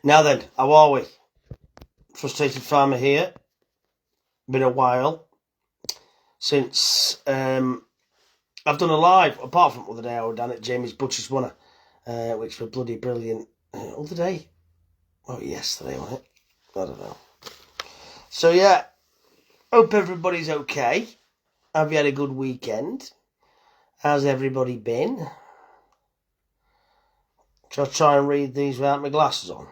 Now then, how are we? Frustrated Farmer here. Been a while since I've done a live, apart from the other day I was down at Jamie's Butcher's One, which was bloody brilliant. Other day? Oh, yesterday, wasn't it? I don't know. So yeah, hope everybody's okay. Have you had a good weekend? How's everybody been? Shall I try and read these without my glasses on?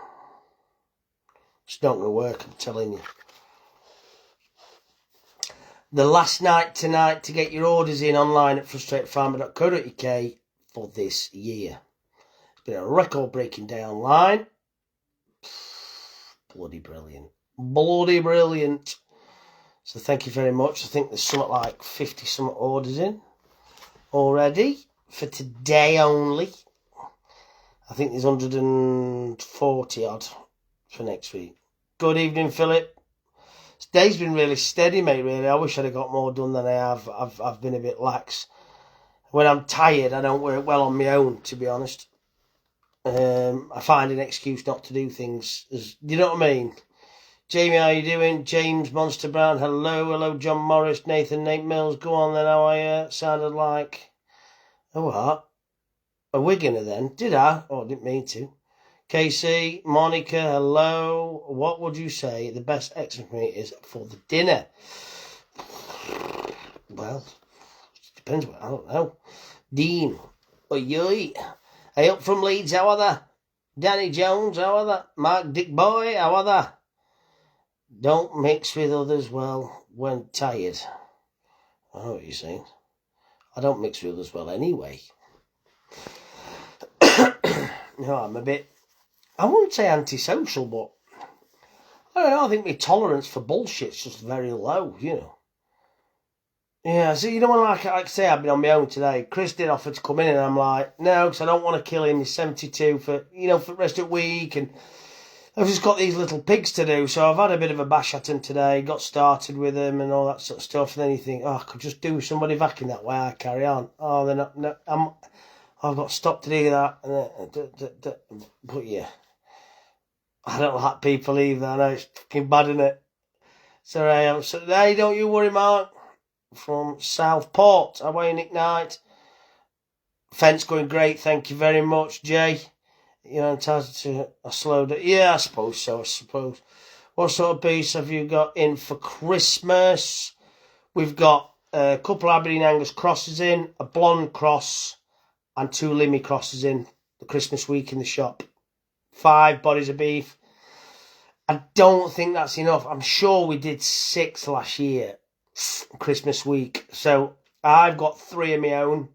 It's not going to work, I'm telling you. The last night tonight to get your orders in online at frustratedfarmer.co.uk for this year. It's been a record-breaking day online. Bloody brilliant. Bloody brilliant. So thank you very much. I think there's something like 50 some orders in already for today only. I think there's 140 odd for next week. Good evening, Philip. Today's been really steady, mate, really. I wish I'd have got more done than I have. I've been a bit lax. When I'm tired, I don't work well on my own, to be honest. I find an excuse not to do things. You know what I mean? Jamie, how you doing? James Monster Brown, hello. Hello, John Morris, Nathan, Nate Mills. Go on then, how are you? Sounded like... Oh, what? A Wiganer then? Did I? Oh, I didn't mean to. Casey, Monica, hello. What would you say the best exit for me is for the dinner? Well, it depends. I don't know. Dean, oi. Hey, up from Leeds, how are they? Danny Jones, how are they? Mark Dick Boy, how are they? Don't mix with others well when tired. I know what you're saying. I don't mix with others well anyway. No, I'm a bit... I wouldn't say antisocial, but I don't know, I think my tolerance for bullshit's just very low, you know. Yeah, so you know when, like I say, I've been on my own today. Chris did offer to come in and I'm like, no, because I don't want to kill him. He's 72 for, for the rest of the week, and I've just got these little pigs to do, so I've had a bit of a bash at him today, got started with him and all that sort of stuff, and then you think, I could just do with somebody back in that way, I carry on. Oh, they're not, no, I've got to stop to do that. But yeah. I don't like people either. I know it's fucking bad, isn't it? So I am. So hey, don't you worry, Mark. From Southport. How are you, Nick Knight? Fence going great. Thank you very much, Jay. You're entitled to a slow day. Yeah, I suppose so. I suppose. What sort of piece have you got in for Christmas? We've got a couple of Aberdeen Angus crosses in, a blonde cross, and 2 Limmy crosses in the Christmas week in the shop. 5 bodies of beef. I don't think that's enough. I'm sure we did 6 last year, Christmas week. So I've got 3 of my own,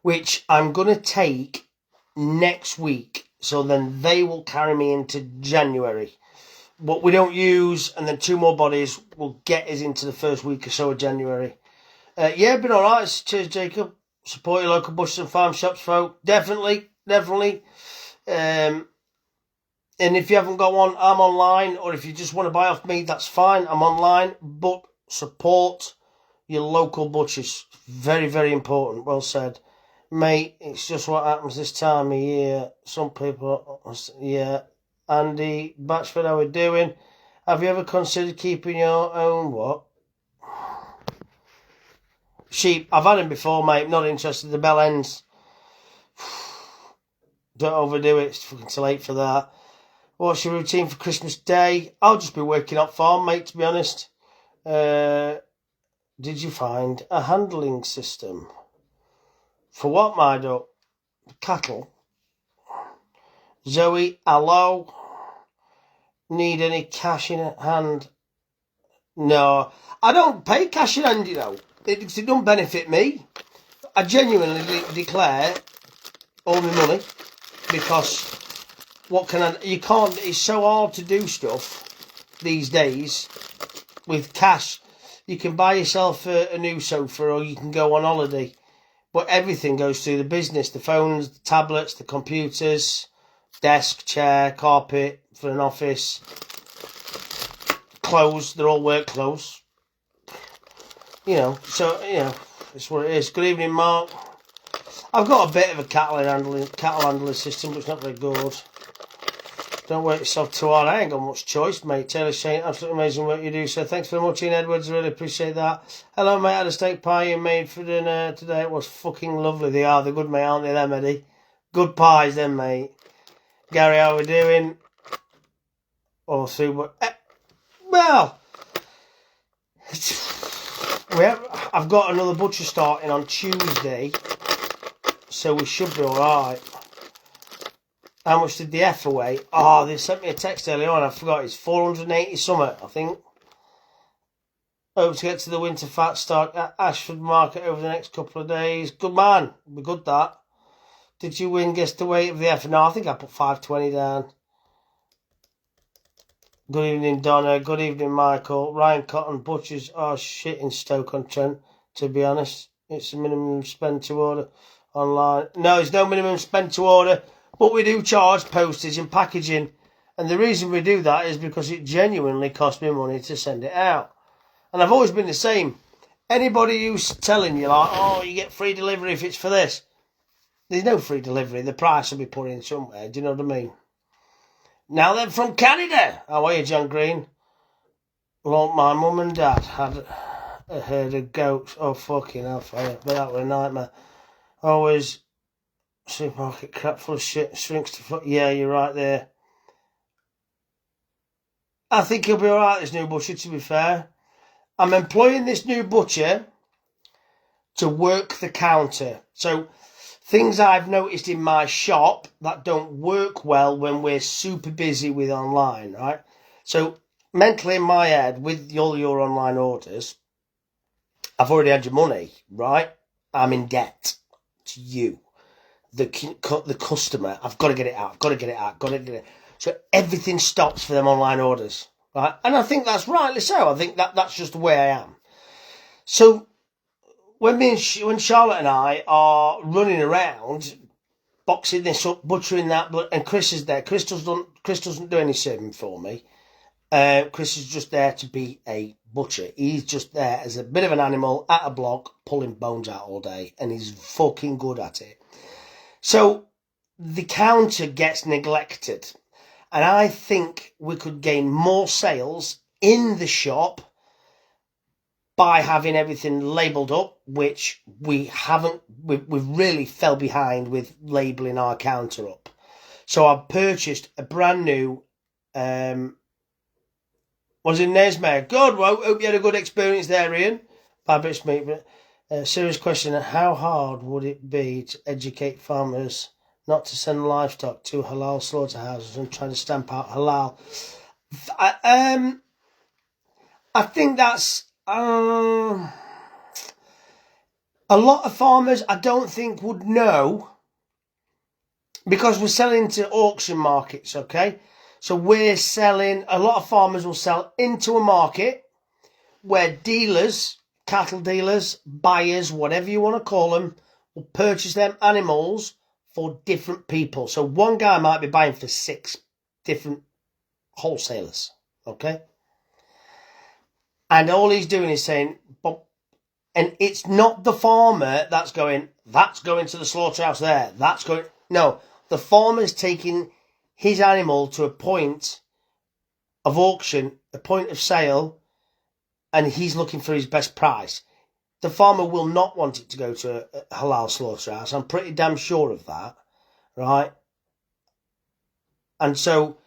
which I'm going to take next week. So then they will carry me into January. What we don't use, and then 2 more bodies will get us into the first week or so of January. Yeah, been all right. Cheers, Jacob. Support your local butchers and farm shops, folk. Definitely. And if you haven't got one, I'm online. Or if you just want to buy off me, that's fine. I'm online. But support your local butchers. Very, very important. Well said. Mate, it's just what happens this time of year. Some people... Yeah. Andy Batchford, how are we doing? Have you ever considered keeping your own what? Sheep. I've had them before, mate. Not interested. The bell ends. Don't overdo it. It's fucking too late for that. What's your routine for Christmas Day? I'll just be working up farm, mate, to be honest. Did you find a handling system? For what, my duck? Cattle? Zoe, hello? Need any cash in hand? No, I don't pay cash in hand, you know. It don't benefit me. I genuinely declare all my money because... What can I... You can't... It's so hard to do stuff these days with cash. You can buy yourself a new sofa or you can go on holiday. But everything goes through the business. The phones, the tablets, the computers, desk, chair, carpet for an office. Clothes. They're all work clothes. So, it's what it is. Good evening, Mark. I've got a bit of a cattle handling system, but it's not very good. Don't work yourself too hard. I ain't got much choice, mate. Taylor saying, absolutely amazing work you do. So thanks very much, Ian Edwards. Really appreciate that. Hello, mate. I had a steak pie you made for dinner today. It was fucking lovely. They are. They're good, mate, aren't they, them, Eddie? Good pies, then, mate. Gary, how we doing? All through, but well, I've got another butcher starting on Tuesday, so we should be all right. How much did the F away? Oh, they sent me a text earlier on. I forgot. It's 480 something, I think. Hope to get to the winter fat stock at Ashford Market over the next couple of days. Good man. Be good, that. Did you win? Guess the weight of the F? No, I think I put 520 down. Good evening, Donna. Good evening, Michael. Ryan Cotton, butchers are shit in Stoke-on-Trent, to be honest. It's a minimum spend to order online. No, there's no minimum spend to order. But we do charge postage and packaging. And the reason we do that is because it genuinely costs me money to send it out. And I've always been the same. Anybody who's telling you, like, oh, you get free delivery if it's for this. There's no free delivery. The price will be put in somewhere. Do you know what I mean? Now then, from Canada. How are you, John Green? Well, my mum and dad had a herd of goats. Oh, fucking hell, fire. But that was a nightmare. Always... Supermarket crap full of shit, shrinks to foot. Yeah, you're right there. I think he'll be alright, this new butcher, to be fair. I'm employing this new butcher to work the counter. So, things I've noticed in my shop that don't work well when we're super busy with online, right? So, mentally in my head, with all your online orders, I've already had your money, right? I'm in debt to you. The customer, I've got to get it out, got to get it. So everything stops for them online orders, right? And I think that's rightly so. I think that's just the way I am. So when Charlotte and I are running around, boxing this up, butchering that, and Chris is there. Chris doesn't do any serving for me. Chris is just there to be a butcher. He's just there as a bit of an animal at a block, pulling bones out all day, and he's fucking good at it. So the counter gets neglected, and I think we could gain more sales in the shop by having everything labelled up, which we haven't. We've really fell behind with labelling our counter up. So I've purchased a brand new. Was in Nesmere. Good. Well, hope you had a good experience there, Ian. Bad bits, mate. Serious question, how hard would it be to educate farmers not to send livestock to halal slaughterhouses and try to stamp out halal? I think that's... a lot of farmers, I don't think, would know, because we're selling to auction markets, okay? So we're selling... A lot of farmers will sell into a market where dealers... cattle dealers, buyers, whatever you want to call them, will purchase them animals for different people. So one guy might be buying for 6 different wholesalers, okay? And all he's doing is saying, and it's not the farmer that's going to the slaughterhouse there, that's going... No, the farmer's taking his animal to a point of auction, a point of sale, and he's looking for his best price. The farmer will not want it to go to a halal slaughterhouse. I'm pretty damn sure of that, right? And so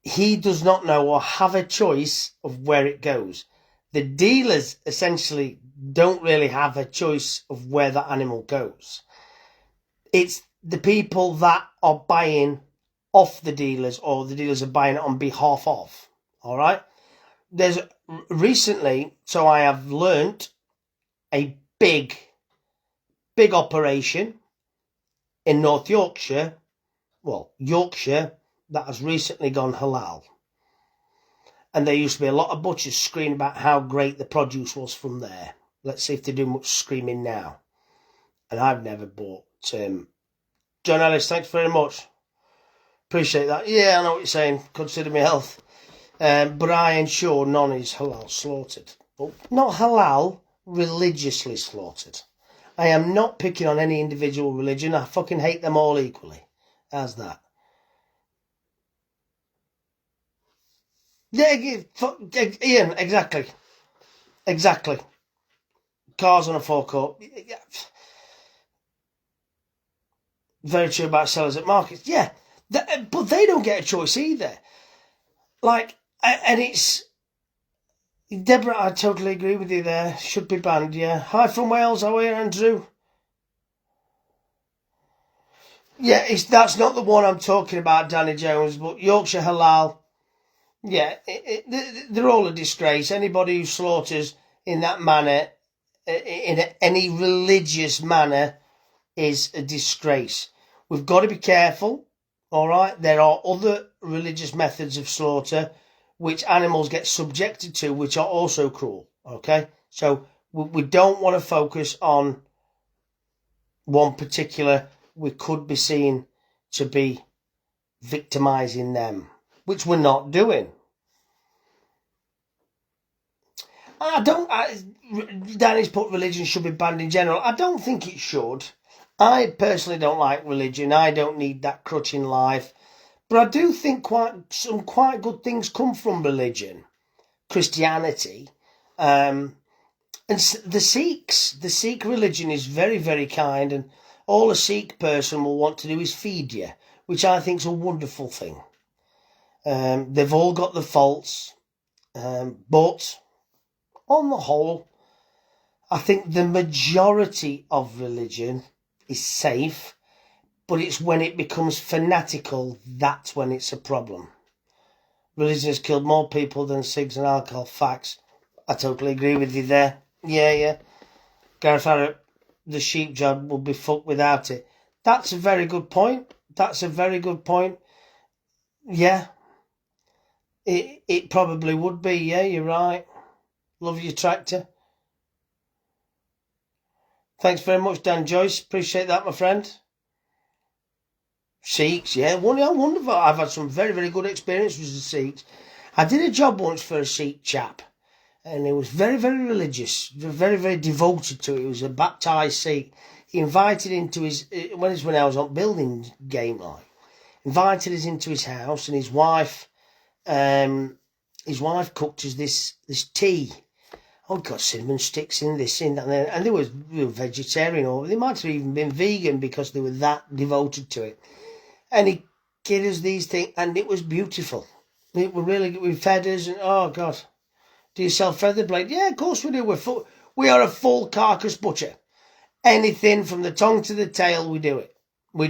he does not know or have a choice of where it goes. The dealers essentially don't really have a choice of where that animal goes. It's the people that are buying off the dealers, or the dealers are buying it on behalf of, all right? There's recently, so I have learnt a big operation in North Yorkshire, Yorkshire, that has recently gone halal. And there used to be a lot of butchers screaming about how great the produce was from there. Let's see if they do much screaming now. And I've never bought. John Ellis, thanks very much. Appreciate that. Yeah, I know what you're saying. Consider me health. But I ensure none is halal slaughtered. But not halal, religiously slaughtered. I am not picking on any individual religion. I fucking hate them all equally. How's that? Yeah, Ian, exactly. Exactly. Cars on a forecourt. Yeah. Very true about sellers at markets. Yeah. But they don't get a choice either. Like, and it's... Deborah, I totally agree with you there. Should be banned, yeah. Hi from Wales, how are you, Andrew? Yeah, that's not the one I'm talking about, Danny Jones, but Yorkshire Halal. Yeah, they're all a disgrace. Anybody who slaughters in that manner, in any religious manner, is a disgrace. We've got to be careful, all right? There are other religious methods of slaughter which animals get subjected to, which are also cruel, okay? So we don't want to focus on one particular. We could be seen to be victimising them, which we're not doing. Danny's put religion should be banned in general. I don't think it should. I personally don't like religion. I don't need that crutch in life. But I do think some quite good things come from religion. Christianity. And the Sikh religion is very, very kind. And all a Sikh person will want to do is feed you, which I think is a wonderful thing. They've all got the faults. But on the whole, I think the majority of religion is safe, but it's when it becomes fanatical, that's when it's a problem. Religion has killed more people than cigs and alcohol. Facts. I totally agree with you there. Yeah. Gareth Harrop, the sheep job would be fucked without it. That's a very good point. Yeah. It probably would be. Yeah, you're right. Love your tractor. Thanks very much, Dan Joyce. Appreciate that, my friend. Sikhs, yeah. Wonderful. I've had some very, very good experiences with the Sikhs. I did a job once for a Sikh chap, and he was very, very religious, very, very devoted to it. He was a baptised Sikh. He invited into his, when I was on building game like, invited us into his house, and his wife cooked us this tea. Oh, got cinnamon sticks in this, in that, and they were vegetarian, or they might have even been vegan because they were that devoted to it. And he gave us these things, and it was beautiful. It were really good. We fed us, and oh God, do you sell feather blade? Yeah, of course we do. We are a full carcass butcher. Anything from the tongue to the tail, we do it. We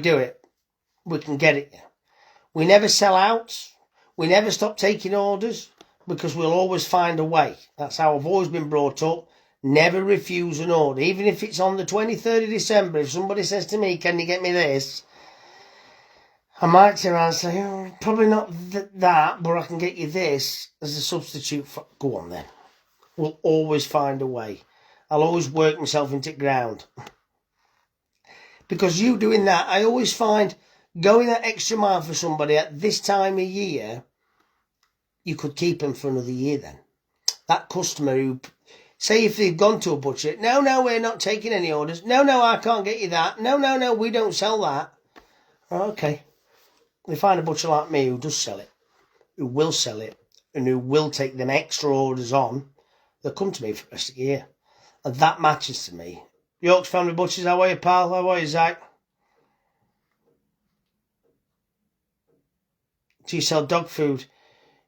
can get it. We never sell out. We never stop taking orders, because we'll always find a way. That's how I've always been brought up. Never refuse an order. Even if it's on the 23rd of December, if somebody says to me, can you get me this? I might turn around and say, oh, probably not that, but I can get you this as a substitute for... Go on then. We'll always find a way. I'll always work myself into ground. Because you doing that, I always find going that extra mile for somebody at this time of year, you could keep them for another year then. That customer who, say if they've gone to a butcher, no, we're not taking any orders. No, I can't get you that. No, we don't sell that. Okay. They find a butcher like me who does sell it, who will sell it, and who will take them extra orders on. They'll come to me for the rest of the year. And that matters to me. York's Family Butchers, how are you, pal? How are you, Zach? Do you sell dog food?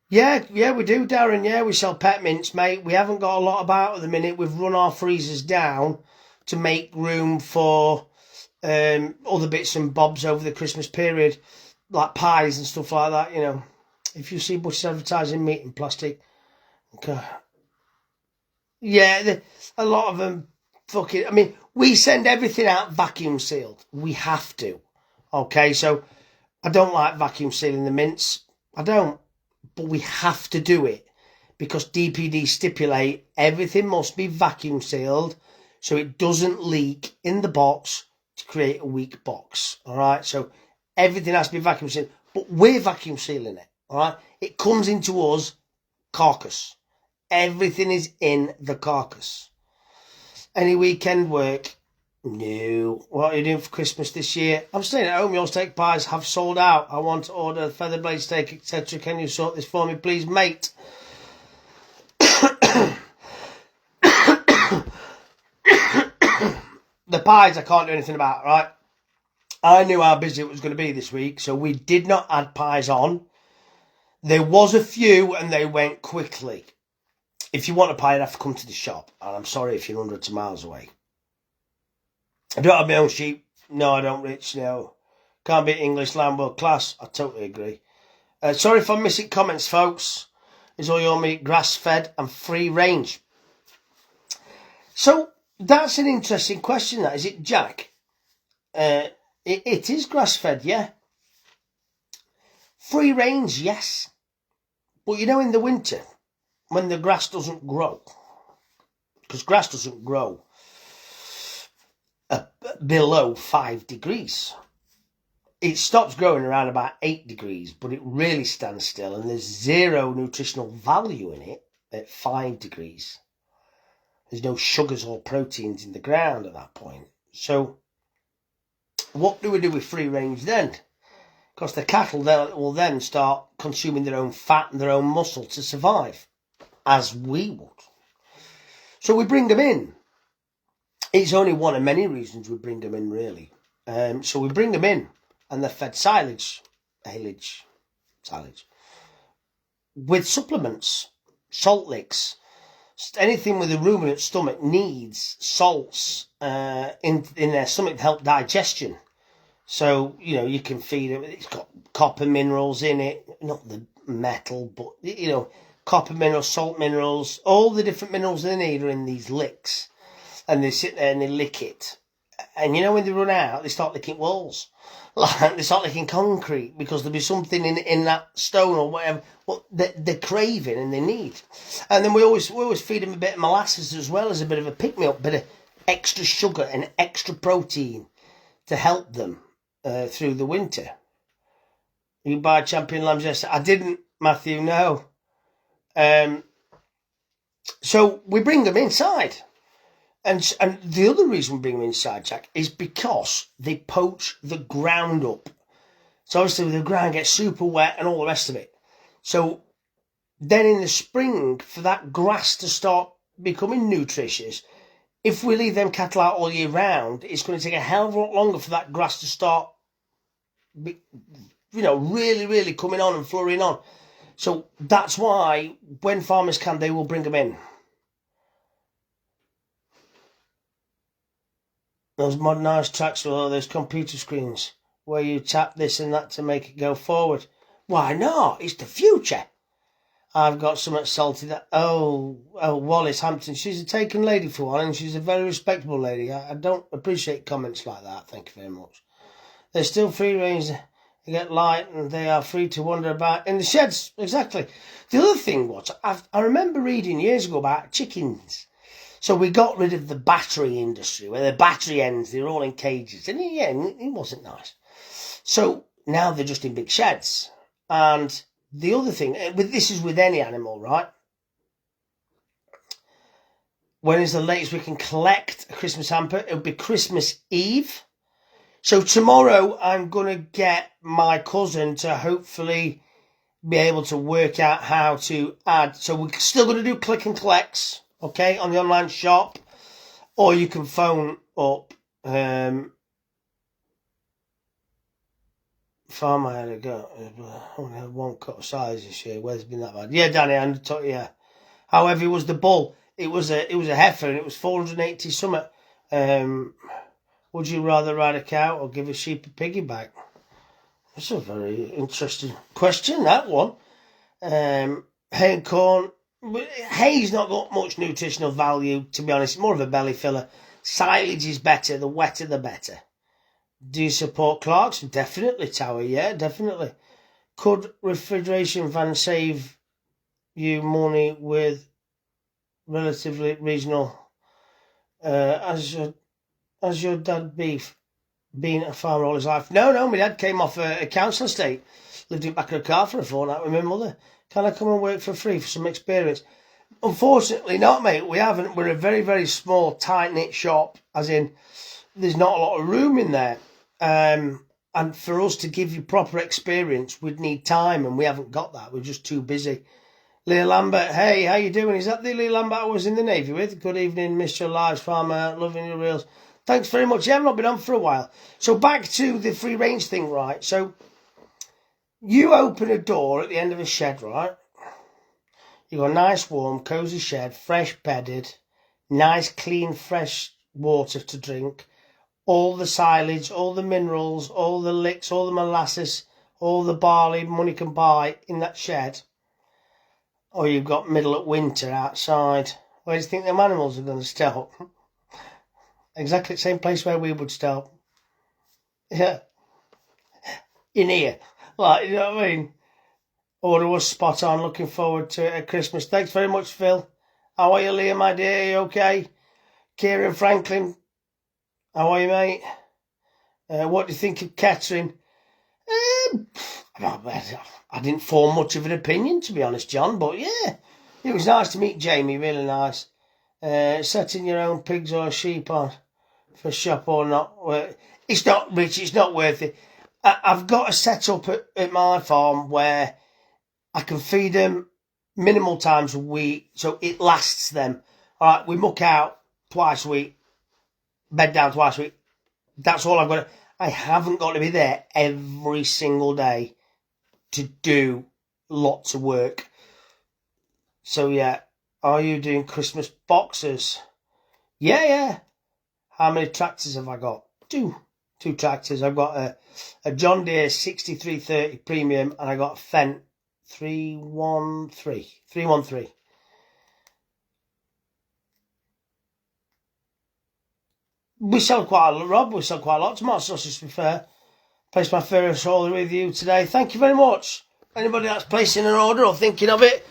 Yeah, we do, Darren. Yeah, we sell pet mints, mate. We haven't got a lot about at the minute. We've run our freezers down to make room for other bits and bobs over the Christmas period, like pies and stuff like that, you know. If you see butchers advertising meat in plastic, okay. Yeah, a lot of them fucking... I mean, we send everything out vacuum sealed. We have to. Okay, so I don't like vacuum sealing the mints. I don't. But we have to do it because DPD stipulate everything must be vacuum sealed so it doesn't leak in the box to create a weak box. All right, so everything has to be vacuum sealed, but we're vacuum sealing it. All right, it comes into us carcass. Everything is in the carcass. Any weekend work, No. What are you doing for Christmas this year? I'm staying at home. Your steak pies have sold out. I want to order feather blade steak, etc. Can you sort this for me, please, mate? The pies I can't do anything about, right? I knew how busy it was going to be this week, so we did not add pies on. There was a few, and they went quickly. If you want a pie, you'd have to come to the shop. And I'm sorry if you're hundreds of miles away. I don't have my own sheep. No, I don't, Rich. No. Can't beat English lamb world class. I totally agree. Sorry if I'm missing comments, folks. Is all your meat grass-fed and free range? So, that's an interesting question, that. Is it, Jack? It is grass-fed, yeah. Free range, yes. But you know, in the winter, when the grass doesn't grow, because grass doesn't grow below 5 degrees. It stops growing around about 8 degrees, but it really stands still, and there's zero nutritional value in it at 5 degrees. There's no sugars or proteins in the ground at that point. So what do we do with free range then? Because the cattle will then start consuming their own fat and their own muscle to survive, as we would. So we bring them in. It's only one of many reasons we bring them in, really. So we bring them in, and they're fed silage, with supplements, salt licks. Anything with a ruminant stomach needs salts in their stomach to help digestion. So, you know, you can feed it. It's got copper minerals in it, not the metal, but, you know, copper minerals, salt minerals, all the different minerals they need are in these licks. And they sit there and they lick it. And, you know, when they run out, they start licking walls. Like, they start licking concrete because there'll be something in that stone or whatever what they're craving and they need. And then we always feed them a bit of molasses as well as a bit of a pick-me-up, bit of extra sugar and extra protein to help them through the winter. You buy champion lambs yesterday? I didn't, Matthew, no. So we bring them inside. And the other reason we bring them inside, Jack, is because they poach the ground up. So obviously the ground gets super wet and all the rest of it. So then in the spring, for that grass to start becoming nutritious, if we leave them cattle out all year round, it's going to take a hell of a lot longer for that grass to start, you know, really, really coming on and flowering on. So that's why when farmers can, they will bring them in. Those modernised tracks with all those computer screens where you tap this and that to make it go forward. Why not? It's the future. I've got something salty that... Oh, Wallace Hampton. She's a taken lady for one, and she's a very respectable lady. I don't appreciate comments like that. Thank you very much. They're still free range. They get light and they are free to wander about in the sheds. Exactly. The other thing was, I remember reading years ago about chickens. So we got rid of the battery industry, where the battery ends, they're all in cages. And yeah, it wasn't nice. So now they're just in big sheds. And the other thing, this is with any animal, right? When is the latest we can collect a Christmas hamper? It'll be Christmas Eve. So tomorrow I'm going to get my cousin to hopefully be able to work out how to add. So we're still going to do click and collects. Okay, on the online shop, or you can phone up. Farm I had to go. Only had one cut of size this year. Where's it been that bad? Yeah, Danny, yeah. However, it was the bull. It was a heifer, and it was 480 something. Would you rather ride a cow or give a sheep a piggyback? That's a very interesting question. That one. Hay and corn. Hay's not got much nutritional value, to be honest. It's more of a belly filler. Silage is better. The wetter, the better. Do you support Clarkson? Definitely, Tower. Yeah, definitely. Could refrigeration van save you money with relatively regional? As your dad been a farmer all his life? No, my dad came off a council estate. Lived in back of a car for a fortnight with my mother. Can I come and work for free for some experience? Unfortunately not, mate. We haven't. We're a very, very small, tight-knit shop, as in there's not a lot of room in there. And for us to give you proper experience, we'd need time, and we haven't got that. We're just too busy. Leah Lambert, hey, how you doing? Is that the Leah Lambert I was in the Navy with? Good evening, Mr. Lives Farmer, loving your reels. Thanks very much. Yeah, I've not been on for a while. So back to the free range thing, right? So you open a door at the end of a shed, right? You've got a nice, warm, cosy shed, fresh bedded, nice, clean, fresh water to drink. All the silage, all the minerals, all the licks, all the molasses, all the barley money can buy in that shed. Or you've got middle of winter outside. Where do you think them animals are going to stop? Exactly the same place where we would stop. Yeah. In here. Like, you know what I mean? Order was spot on. Looking forward to it at Christmas. Thanks very much, Phil. How are you, Leah, my dear? Are you okay? Kieran Franklin. How are you, mate? What do you think of Catherine? I didn't form much of an opinion, to be honest, John. But yeah, it was nice to meet Jamie. Really nice. Setting your own pigs or sheep on for shop or not. It's not, Rich. It's not worth it. I've got a set up at my farm where I can feed them minimal times a week, so it lasts them. All right, we muck out twice a week, bed down twice a week. That's all I've got. I haven't got to be there every single day to do lots of work. So yeah, are you doing Christmas boxes? Yeah. How many tractors have I got? Two tractors. I've got a John Deere 6330 Premium, and I got a Fendt 313. We sell quite a lot, Rob. We sell quite a lot. Tomato sausage, to be fair. Placed my first order with you today. Thank you very much. Anybody that's placing an order or thinking of it,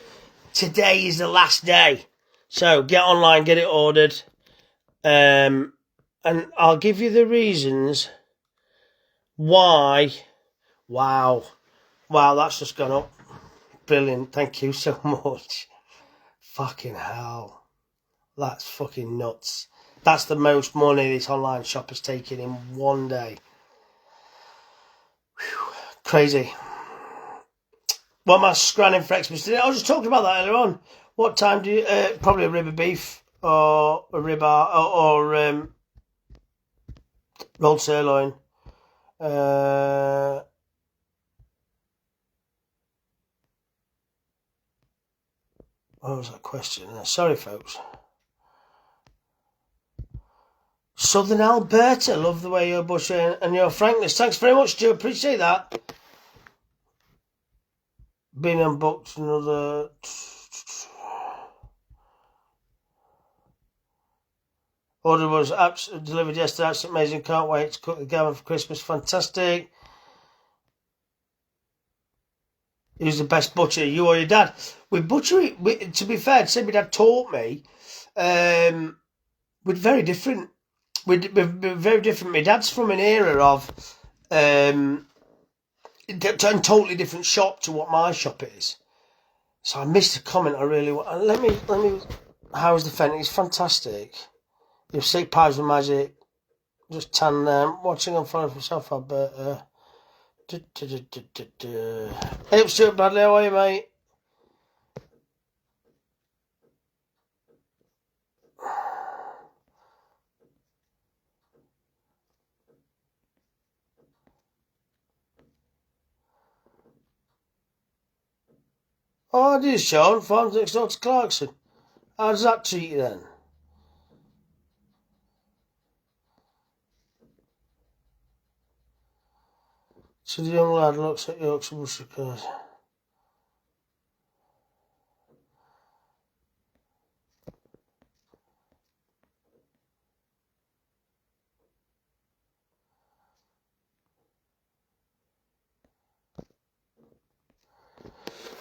today is the last day. So get online, get it ordered. And I'll give you the reasons why. Wow, that's just gone up. Brilliant. Thank you so much. Fucking hell. That's fucking nuts. That's the most money this online shop has taken in one day. Whew. Crazy. What am I scranning for Xmas today? I was just talking about that earlier on. What time do you... probably a rib of beef or a rib or rolled sirloin. What was that question? Sorry, folks. Southern Alberta, love the way you're bushing and your frankness. Thanks very much, Joe. Appreciate that. Been unbooked another. Order was delivered yesterday. That's amazing. Can't wait to cook the gammon for Christmas. Fantastic. Who's the best butcher? You or your dad? With butchery, to be fair, to say my dad taught me. We're very different. We're very different. My dad's from an era of a totally different shop to what my shop is. So I missed a comment I really want. Let me. How's the Fendt? It's fantastic. You'll see Pies with Magic. Just tan them. Watching on phone for myself, Alberta. Hey, Stuart Bradley, how are you, mate? Oh, it is, Sean. Farms next door to Clarkson. How does that treat you then? So the young lad looks at Yorkshire Bushel cars.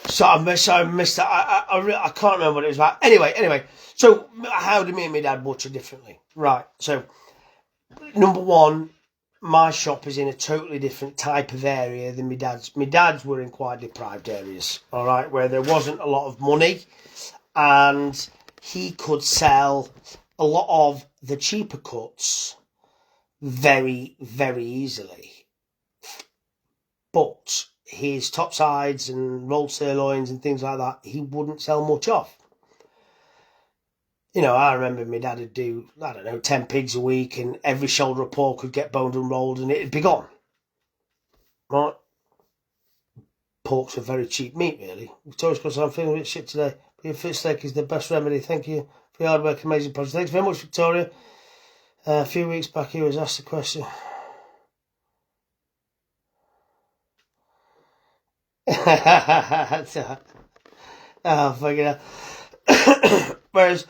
So I missed that. I can't remember what it was about. Anyway. So how do me and my dad butcher differently? Right. So number one, my shop is in a totally different type of area than my dad's. My dad's were in quite deprived areas, all right, where there wasn't a lot of money, and he could sell a lot of the cheaper cuts very, very easily. But his top sides and rolled sirloins and things like that, he wouldn't sell much of. You know, I remember my dad would do, 10 pigs a week, and every shoulder of pork would get boned and rolled and it'd be gone. Right? Pork's a very cheap meat, really. Victoria's because I'm feeling a bit shit today. But your fit steak is the best remedy. Thank you for your hard work, amazing project. Thanks very much, Victoria. A few weeks back, he was asked the question. Oh, fucking hell. Whereas,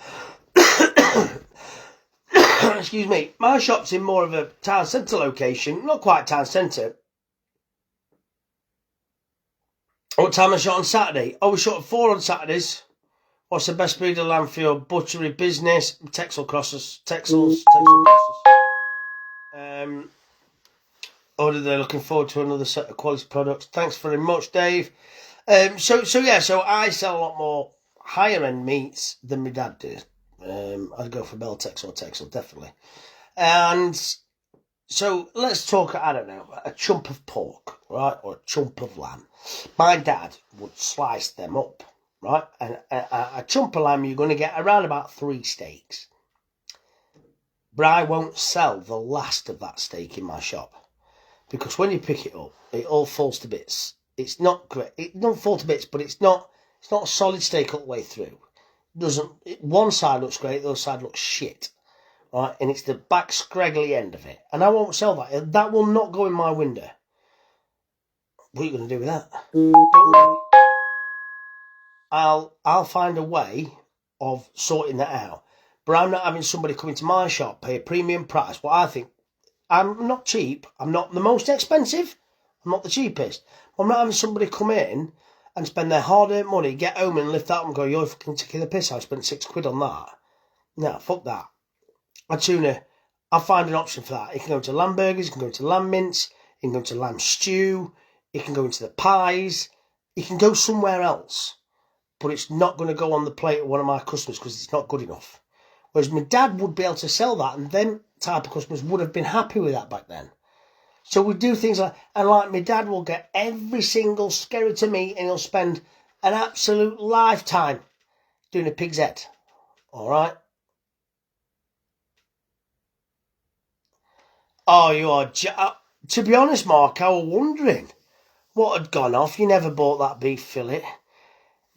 excuse me, my shop's in more of a town centre location, not quite town centre. What time I shot on Saturday? Oh, we shot at 4 on Saturdays. What's the best breed of lamb for your butchery business? Texel crosses. Texels crosses. Or they're looking forward to another set of quality products. Thanks very much, Dave. So I sell a lot more higher end meats than my dad did. I'd go for Beltex or Texel, definitely. And so let's talk, I don't know, a chump of pork, right? Or a chump of lamb. My dad would slice them up, right? And a chump of lamb, you're going to get around about 3 steaks. But I won't sell the last of that steak in my shop. Because when you pick it up, it all falls to bits. It's not great. It don't fall to bits, but it's not a solid steak all the way through. One side looks great, the other side looks shit. Right? And it's the back scraggly end of it. And I won't sell that. That will not go in my window. What are you going to do with that? Don't worry. I'll find a way of sorting that out. But I'm not having somebody come into my shop, pay a premium price. What I think, I'm not cheap. I'm not the most expensive. I'm not the cheapest. I'm not having somebody come in and spend their hard-earned money, get home and lift that up and go, you're fucking taking the piss. I spent £6 on that. No, fuck that. I'll find an option for that. It can go into lamb burgers, it can go into lamb mince, it can go into lamb stew, it can go into the pies, it can go somewhere else. But it's not going to go on the plate of one of my customers because it's not good enough. Whereas my dad would be able to sell that, and them type of customers would have been happy with that back then. So we do things like my dad will get every single skeleton meat and he'll spend an absolute lifetime doing a pig's head. All right? Oh, you are... to be honest, Mark, I was wondering what had gone off. You never bought that beef fillet.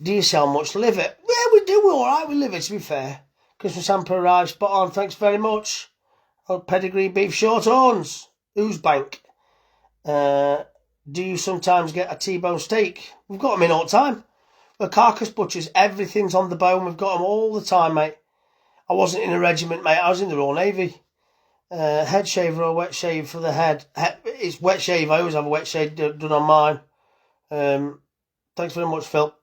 Do you sell much liver? Yeah, we do. We're all right with liver, to be fair. Christmas hamper arrived. Spot on. Thanks very much. Old pedigree beef short horns. Whose bank? Do you sometimes get a T-bone steak? We've got them in all the time. We're carcass butchers. Everything's on the bone. We've got them all the time, mate. I wasn't in a regiment, mate. I was in the Royal Navy. Head shave or wet shave for the head. It's wet shave. I always have a wet shave done on mine. Thanks very much, Phil.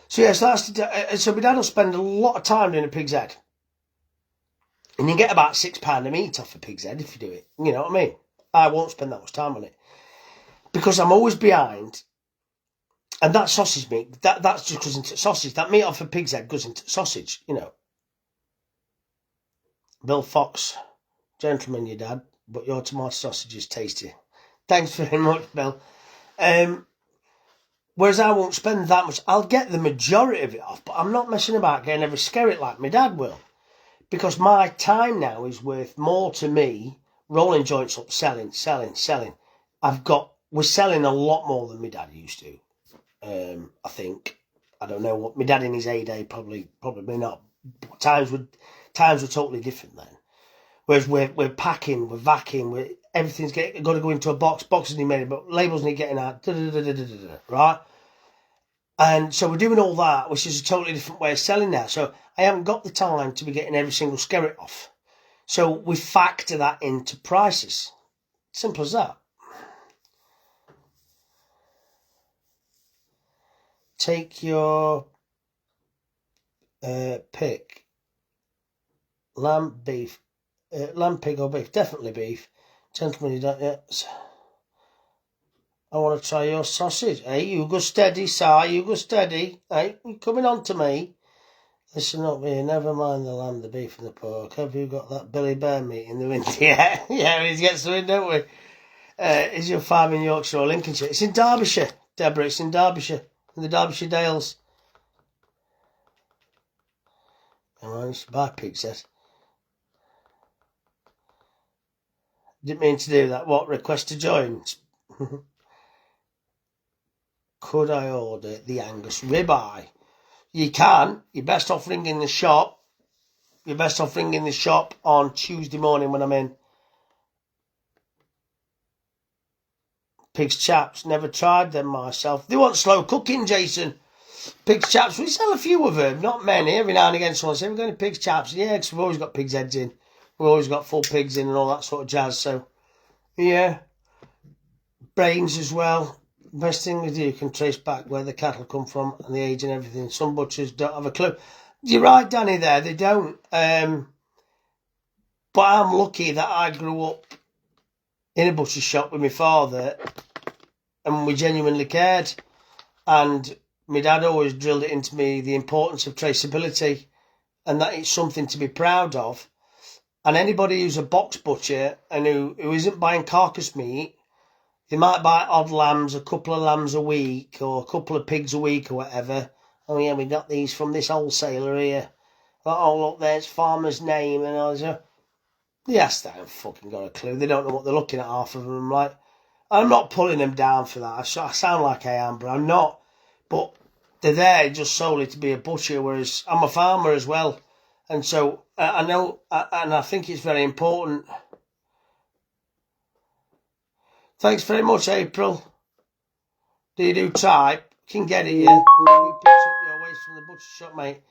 So yes, so my dad will spend a lot of time doing a pig's head. And you get about £6 of meat off a pig's head if you do it. You know what I mean? I won't spend that much time on it. Because I'm always behind. And that sausage meat, that just goes into sausage. That meat off a pig's head goes into sausage, you know. Bill Fox, gentleman, your dad, but your tomato sausage is tasty. Thanks very much, Bill. Whereas I won't spend that much. I'll get the majority of it off, but I'm not messing about getting every skerritt like my dad will. Because my time now is worth more to me, rolling joints up, selling. We're selling a lot more than my dad used to. I think. I don't know what my dad in his heyday probably not. Times were totally different then. Whereas we're packing, we're vacuuming, everything's got to go into a box. Boxes need made, but labels need getting out. Right? And so we're doing all that, which is a totally different way of selling now. So I haven't got the time to be getting every single skerritt off. So we factor that into prices. Simple as that. Take your pick. Lamb, beef. Lamb, pig or beef. Definitely beef. Gentlemen, you don't yet. I want to try your sausage. Hey, you go steady, sir. You go steady. Hey, you're coming on to me. Listen up here, never mind the lamb, the beef and the pork. Have you got that Billy Bear meat in the winter? Yeah, yeah, we get something, don't we? Is your farm in Yorkshire or Lincolnshire? It's in Derbyshire, Deborah, it's in Derbyshire, in the Derbyshire Dales. I managed to buy pigs head. Didn't mean to do that. What, request to join? Could I order the Angus ribeye? You can. You're best off ringing the shop. You're best off ringing the shop on Tuesday morning when I'm in. Pig's chaps, never tried them myself. They want slow cooking, Jason. Pig's chaps, we sell a few of them, not many. Every now and again someone says, we're going to pig's chaps. Yeah, because we've always got pig's heads in. We've always got full pigs in and all that sort of jazz. So, yeah. Brains as well. Best thing we do, you can trace back where the cattle come from and the age and everything. Some butchers don't have a clue. You're right, Danny, there. They don't. But I'm lucky that I grew up in a butcher shop with my father and we genuinely cared. And my dad always drilled it into me, the importance of traceability and that it's something to be proud of. And anybody who's a box butcher and who isn't buying carcass meat, they might buy odd lambs, a couple of lambs a week or a couple of pigs a week or whatever. Oh yeah, we got these from this wholesaler here. Oh look, there's farmer's name. And I was yes, they haven't fucking got a clue. They don't know what they're looking at, half of them. Like, I'm not pulling them down for that. I sound like I am, but I'm not. But they're there just solely to be a butcher, whereas I'm a farmer as well. And so I know, and I think it's very important. Thanks very much, April. Do you do type? Can get it, yeah. We picked up your waste from the butcher shop, mate.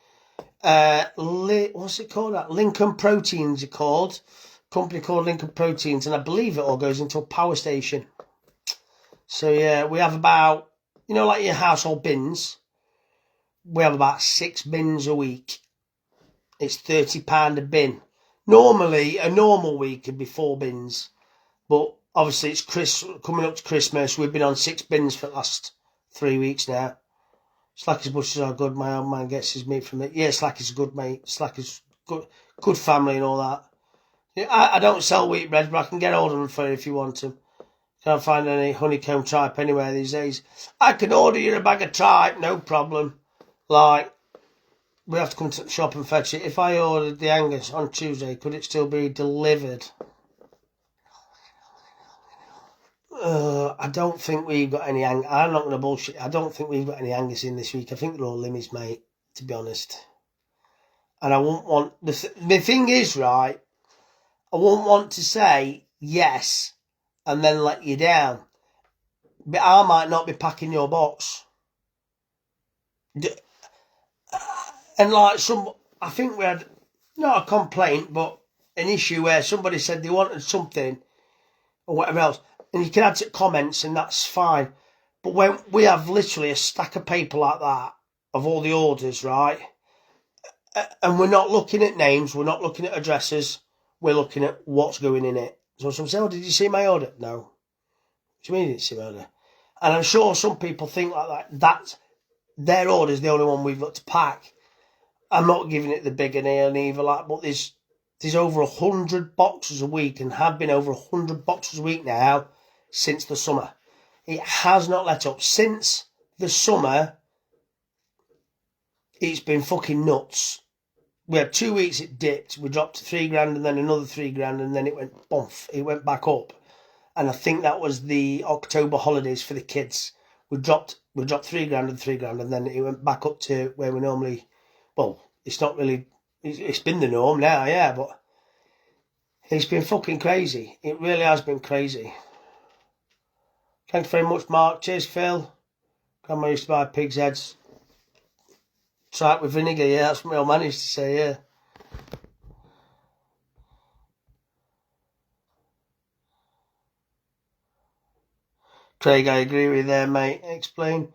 What's it called? Lincoln Proteins, it's called. Company called Lincoln Proteins, and I believe it all goes into a power station. So yeah, we have about, you know, like your household bins. We have about 6 bins a week. It's £30 a bin. Normally, a normal week could be 4 bins, but obviously it's coming up to Christmas. We've been on 6 bins for the last 3 weeks now. Slack as butchers are good. My old man gets his meat from it. Yeah, Slack is good, mate. Slack is good family and all that. Yeah, I don't sell wheat bread, but I can get hold of them for you if you want them. Can't find any honeycomb tripe anywhere these days. I can order you a bag of tripe, no problem. Like, we have to come to the shop and fetch it. If I ordered the Angus on Tuesday, could it still be delivered? I don't think we've got any Angus. I'm not going to bullshit. I don't think we've got any Angus in this week. I think they're all limmies, mate, to be honest. And I won't want... The thing is, right, I won't want to say yes and then let you down. But I might not be packing your box. And like I think we had, not a complaint, but an issue where somebody said they wanted something or whatever else. And you can add to comments and that's fine. But when we have literally a stack of paper like that of all the orders, right? And we're not looking at names, we're not looking at addresses, we're looking at what's going in it. So someone says, oh, did you see my order? No. What do you mean you didn't see my order? And I'm sure some people think like that. That's their order's the only one we've got to pack. I'm not giving it the big and either, like, but there's over 100 boxes a week and have been over 100 boxes a week now since the summer. It has not let up. Since the summer, it's been fucking nuts. We had 2 weeks it dipped. We dropped to $3,000 and then another $3,000 and then it went bump. It went back up. And I think that was the October holidays for the kids. We dropped $3,000 and $3,000 and then it went back up to where we normally... Well, it's not really... It's been the norm now, yeah, but... It's been fucking crazy. It really has been crazy. Thanks very much, Mark. Cheers, Phil. Grandma used to buy pig's heads. Try it with vinegar, yeah, that's what my old man used to say, yeah. Craig, I agree with you there, mate. Explain.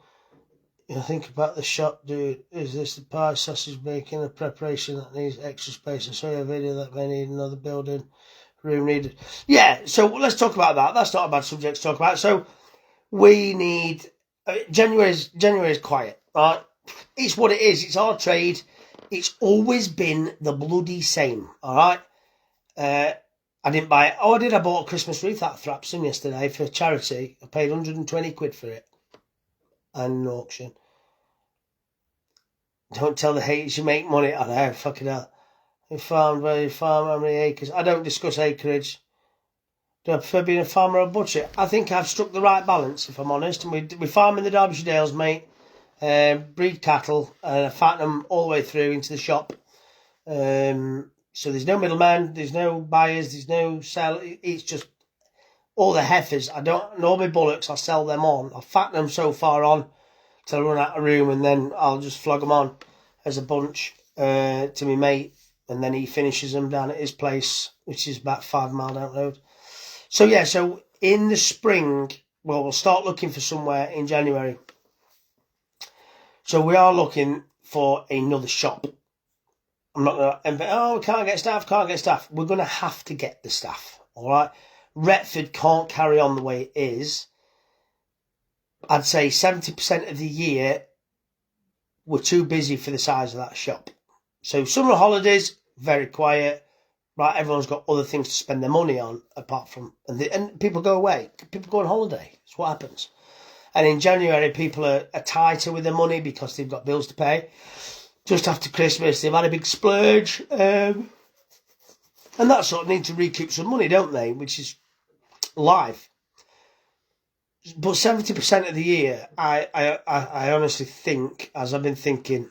You think about the shop, dude. Is this the pie sausage making a preparation that needs extra space? I saw a video that may need another building room needed. Yeah, so let's talk about that. That's not a bad subject to talk about. So we need... January is quiet, right? It's what it is. It's our trade. It's always been the bloody same, all right? I didn't buy it. Oh, I did. I bought a Christmas wreath at Thrapston yesterday for charity. I paid 120 quid for it at an auction. Don't tell the haters you make money. I know, fucking hell. You farm, where you farm, how many acres? I don't discuss acreage. Do I prefer being a farmer or a butcher? I think I've struck the right balance, if I'm honest. And we farm in the Derbyshire Dales, mate. Breed cattle and fatten them all the way through into the shop. So there's no middleman, there's no buyers, there's no sell. It's just all the heifers. I don't know my bullocks. I sell them on. I fatten them so far on till I run out of room, and then I'll just flog them on as a bunch to my mate, and then he finishes them down at his place, which is about 5 mile down the road. So yeah, so in the spring, well, we'll start looking for somewhere in January. So we are looking for another shop. I'm not going to, we can't get staff. We're going to have to get the staff, all right? Retford can't carry on the way it is. I'd say 70% of the year, we're too busy for the size of that shop. So summer holidays, very quiet. Right, everyone's got other things to spend their money on apart from... And people go away. People go on holiday. That's what happens. And in January, people are tighter with their money because they've got bills to pay. Just after Christmas, they've had a big splurge. And that sort of need to recoup some money, don't they? Which is life. But 70% of the year, I honestly think, as I've been thinking,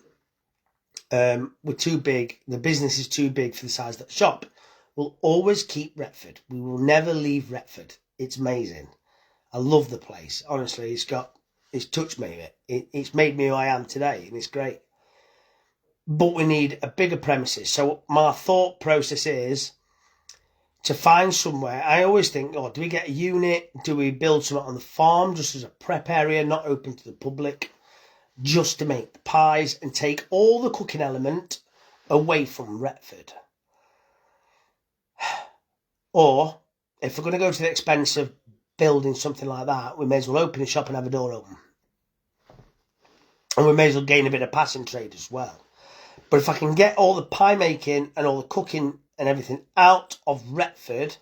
we're too big. The business is too big for the size of that shop. We'll always keep Retford. We will never leave Retford. It's amazing. I love the place. Honestly, it's touched me. It's made me who I am today, and it's great. But we need a bigger premises. So my thought process is to find somewhere. I always think, do we get a unit? Do we build something on the farm just as a prep area, not open to the public, just to make the pies and take all the cooking element away from Retford? Or, if we're going to go to the expense of building something like that, we may as well open a shop and have a door open. And we may as well gain a bit of passing trade as well. But if I can get all the pie making and all the cooking and everything out of Retford,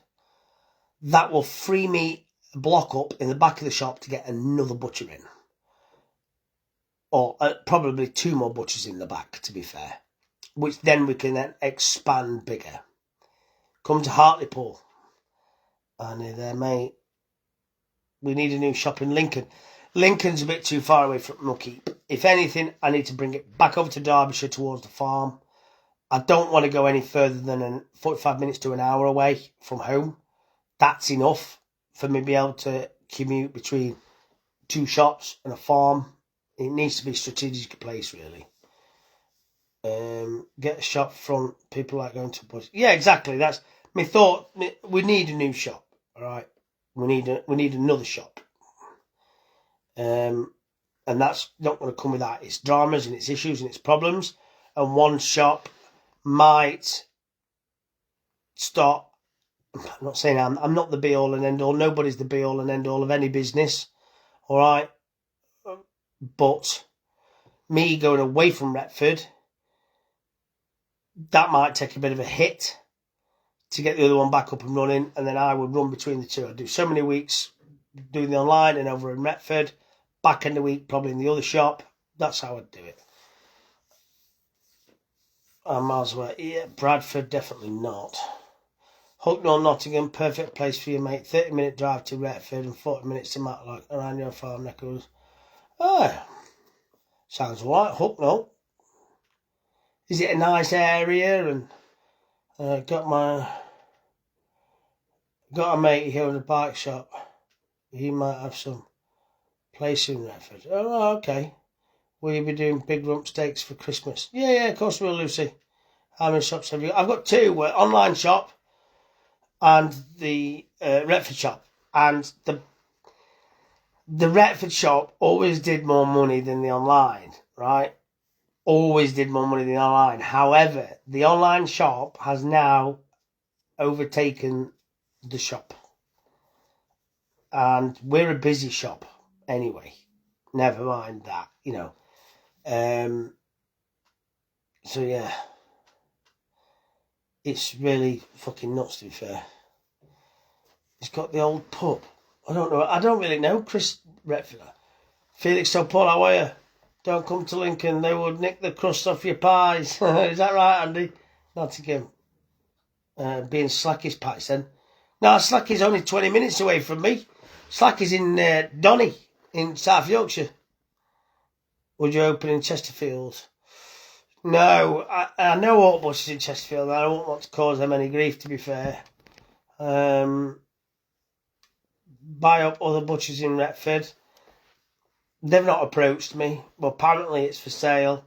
that will free me a block up in the back of the shop to get another butcher in. Or probably 2 more butchers in the back, to be fair. Which then we can then expand bigger. Come to Hartlepool. I near there, mate. We need a new shop in Lincoln. Lincoln's a bit too far away from Muckheap. If anything, I need to bring it back over to Derbyshire towards the farm. I don't want to go any further than 45 minutes to an hour away from home. That's enough for me to be able to commute between 2 shops and a farm. It needs to be a strategic place, really. Get a shop front. People like going to bus. Yeah, exactly. That's my thought. We need a new shop. All right. We need another shop. And that's not going to come without its dramas and its issues and its problems. And one shop might start. I'm not saying I'm not the be all and end all. Nobody's the be all and end all of any business. All right. But me going away from Retford, that might take a bit of a hit to get the other one back up and running, and then I would run between the two. I'd do so many weeks doing the online and over in Retford, back in the week probably in the other shop. That's how I'd do it. I might as well. Yeah, Bradford, definitely not. Hucknall, Nottingham, perfect place for you, mate. 30-minute drive to Retford and 40 minutes to Matlock around your farm neck of us. Oh, sounds alright, Hucknall. Is it a nice area? And got a mate here in the bike shop. He might have some place in Retford. Oh, okay. Will you be doing big rump steaks for Christmas? Yeah, of course we will, Lucy. How many shops have you got? I've got 2, online shop and the Retford shop. And the Retford shop always did more money than the online, right? Always did more money than the online. However, the online shop has now overtaken the shop. And we're a busy shop anyway. Never mind that, So yeah, it's really fucking nuts, to be fair. He's got the old pup. I don't know. I don't really know Chris Retford. Felix told Paul, how are you? Don't come to Lincoln. They would nick the crust off your pies. Is that right, Andy? Nottingham. Being Slacky's patch then. No, Slacky's only 20 minutes away from me. Slacky's in Donny in South Yorkshire. Would you open in Chesterfield? No, I know all butchers in Chesterfield. I don't want to cause them any grief, to be fair. Buy up other butchers in Retford. They've not approached me. Well, apparently it's for sale.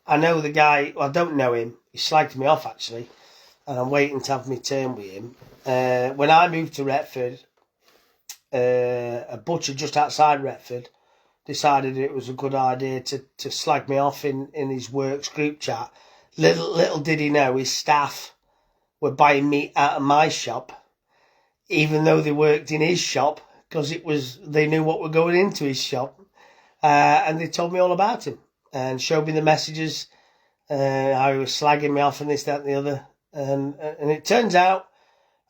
I know the guy. Well, I don't know him. He slagged me off, actually. And I'm waiting to have my turn with him. When I moved to Retford, a butcher just outside Retford decided it was a good idea to slag me off in his works group chat. Little did he know his staff were buying meat out of my shop, even though they worked in his shop, because they knew what were going into his shop, and they told me all about him and showed me the messages, how he was slagging me off and this, that, and the other, and it turns out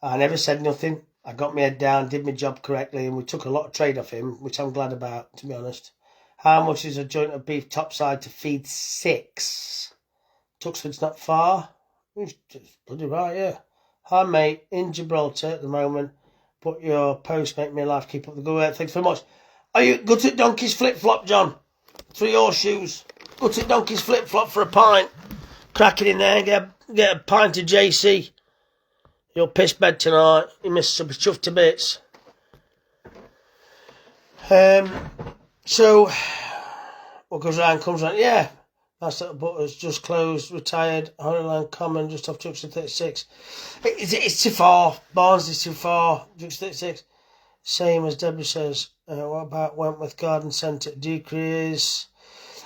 I never said nothing. I got my head down, did my job correctly, and we took a lot of trade off him, which I'm glad about, to be honest. How much is a joint of beef topside to feed 6? Tuxford's not far. It's bloody right, yeah. Hi, mate, in Gibraltar at the moment. But your posts make me laugh. Keep up the good work. Thanks very much. Are you good at Donkey's flip-flop, John? 3 horseshoes. Good at Donkey's flip-flop for a pint. Crack it in there, get a pint of JC. You'll piss bed tonight. You must be chuffed to bits. So, what goes round comes round. Yeah, that's that Butters just closed, retired. Holyland Common, just off Junction 36. It's too far. Barnes is too far. Junction 36. Same as Deborah says. What about Wentworth Garden Centre? Decrease.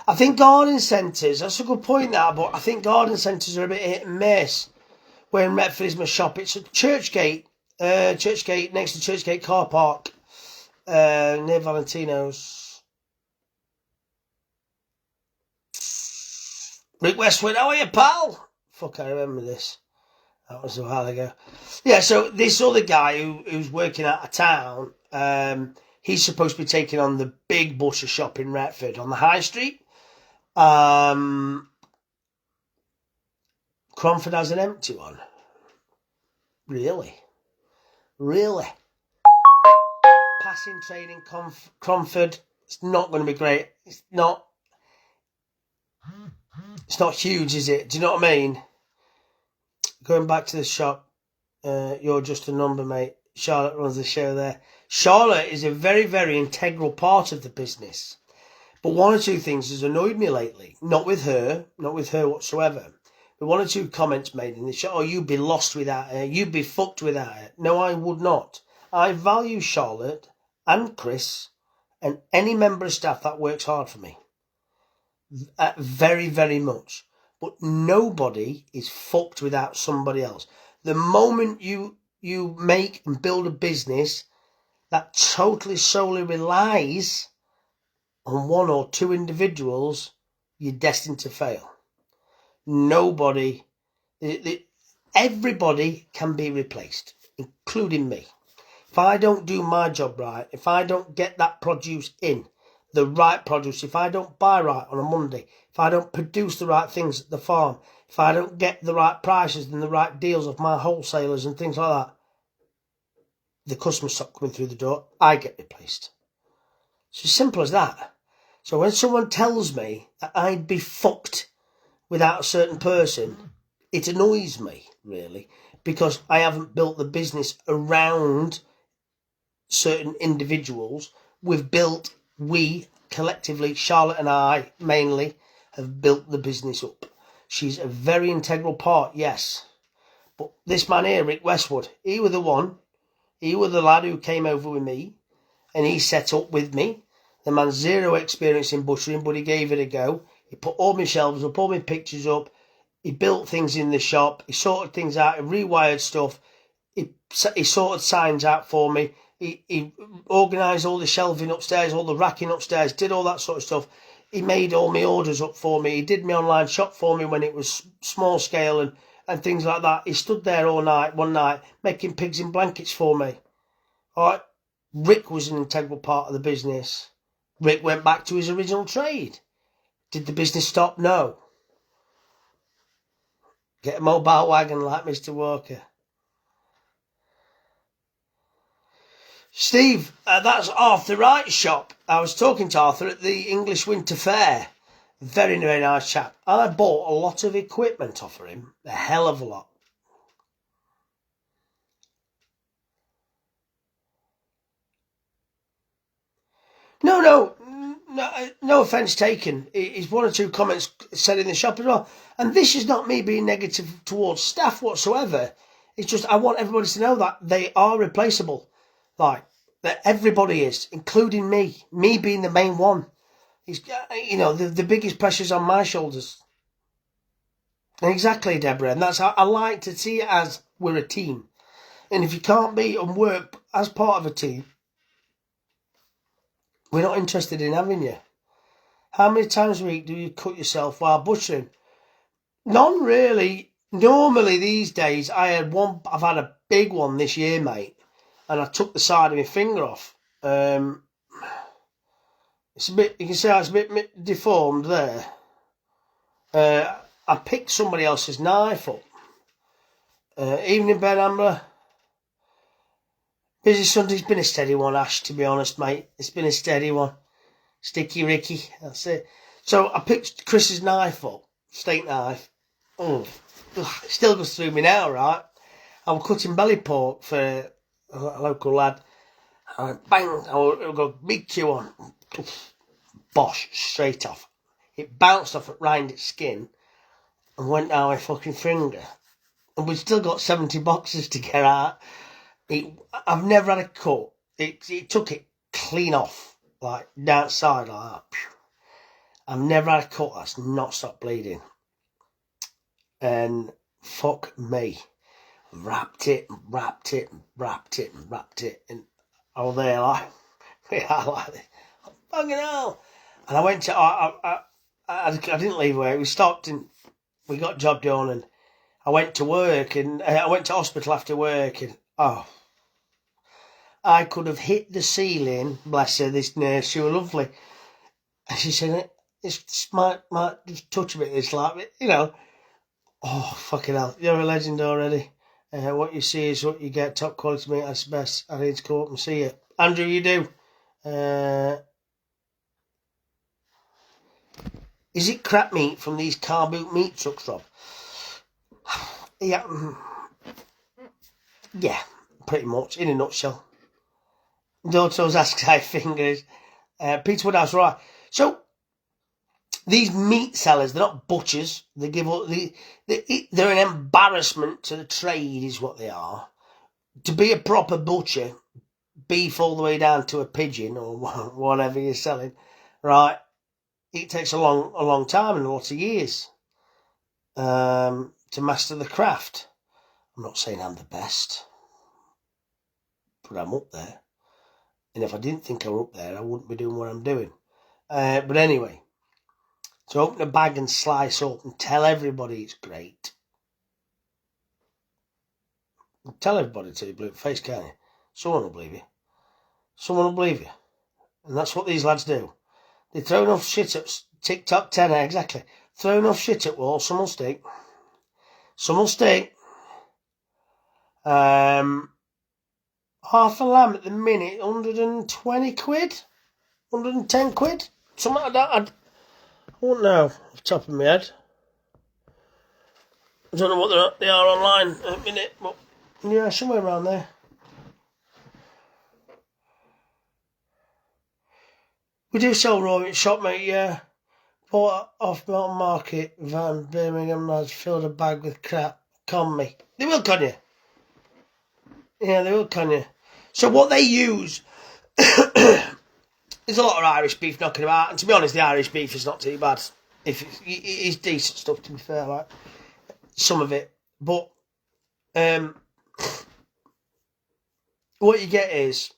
I think garden centres, that's a good point, that, but I think garden centres are a bit hit and miss. Where in Retford is my shop, it's at Churchgate, next to Churchgate car park, near Valentino's. Rick Westwood, how are you, pal? Fuck, I remember this. That was a while ago. Yeah, so this other guy who's working out of town, he's supposed to be taking on the big butcher shop in Retford on the High Street. Cromford has an empty one. Really? Passing training Cromford. It's not going to be great. It's not huge, is it? Do you know what I mean? Going back to the shop, you're just a number, mate. Charlotte runs the show there. Charlotte is a very, very integral part of the business. But one or two things has annoyed me lately. Not with her whatsoever. But one or two comments made in the show. Oh, you'd be lost without her. You'd be fucked without her. No, I would not. I value Charlotte and Chris and any member of staff that works hard for me. Very, very much. But nobody is fucked without somebody else. The moment you make and build a business that totally solely relies on one or two individuals, you're destined to fail. Everybody can be replaced, including me. If I don't do my job right, if I don't get that produce in, the right produce, if I don't buy right on a Monday, if I don't produce the right things at the farm, if I don't get the right prices and the right deals of my wholesalers and things like that, the customers stop coming through the door, I get replaced. It's as simple as that. So when someone tells me that I'd be fucked without a certain person, it annoys me, really, because I haven't built the business around certain individuals. We collectively, Charlotte and I mainly, have built the business up. She's a very integral part, yes. But this man here, Rick Westwood, he was the lad who came over with me, and he set up with me. The man's zero experience in butchering, but he gave it a go. He put all my shelves up, all my pictures up. He built things in the shop. He sorted things out. He rewired stuff. He sorted signs out for me. He organised all the shelving upstairs, all the racking upstairs, did all that sort of stuff. he made all my orders up for me. He did my online shop for me when it was small scale and things like that. He stood there all night, one night, making pigs in blankets for me. All right. Rick was an integral part of the business. Rick went back to his original trade. Did the business stop? No. Get a mobile wagon like Mr. Walker. Steve, that's Arthur Wright's shop. I was talking to Arthur at the English Winter Fair. Very, very nice chap. I bought a lot of equipment off of him. A hell of a lot. No offence taken. It's one or two comments said in the shop as well. And this is not me being negative towards staff whatsoever. It's just I want everybody to know that they are replaceable. Like, that everybody is, including me. Me being the main one. The biggest pressure's on my shoulders. Exactly, Deborah. And that's how I like to see it, as we're a team. And if you can't be and work as part of a team, we're not interested in having you. How many times a week do you cut yourself while butchering? None really. Normally these days, I've had a big one this year, mate. And I took the side of my finger off. It's a bit, you can see how it's a bit deformed there. I picked somebody else's knife up. Evening, Ben Ambler. Busy Sunday's been a steady one, Ash, to be honest, mate. It's been a steady one. Sticky Ricky, that's it. So I picked Chris's knife up, steak knife. It still goes through me now, right? I was cutting belly pork for a local lad. I went bang, I got big Q on. Bosh, straight off. It bounced off at round its skin and went down my fucking finger. And we've still got 70 boxes to get out. I've never had a cut. It took it clean off. Like, downside like that. I've never had a cut that's not stopped bleeding. And fuck me. Wrapped it. And I was there like, yeah, like this. Fucking hell. And I went to, I didn't leave work. We stopped and we got job done, and I went to work, and I went to hospital after work, and I could have hit the ceiling. Bless her, this nurse, she was lovely. And she said, it's might just touch a bit, this like, oh, fucking hell, you're a legend already. What you see is what you get. Top quality meat, that's the best. I need to go up and see you. Andrew, you do. Is it crap meat from these car boot meat trucks, Rob? Yeah, pretty much, in a nutshell. Dotos asks how fingers. Peter Woodhouse, right. So, these meat sellers, they're not butchers. They give up. They're an embarrassment to the trade, is what they are. To be a proper butcher, beef all the way down to a pigeon or whatever you're selling, right? It takes a long time and lots of years to master the craft. I'm not saying I'm the best, but I'm up there. And if I didn't think I were up there, I wouldn't be doing what I'm doing. But anyway, to open a bag and slice up and tell everybody it's great. Tell everybody to your blue face, can't you? Someone will believe you. Someone will believe you. And that's what these lads do. They throw enough shit at TikTok 10, exactly. Throw enough shit at walls, some will stick. Some will stick. Half a lamb at the minute, 120 quid? 110 quid? Something like that. I won't know off the top of my head. I don't know what they are online at the minute, but yeah, somewhere around there. We do sell raw meat shop, mate, yeah. Bought off Mountain Market van, Birmingham lads, filled a bag with crap. Con me. They will con you. Yeah, they will con you. So what they use, there's a lot of Irish beef knocking about, and to be honest, the Irish beef is not too bad. It is decent stuff, to be fair, like some of it. But what you get is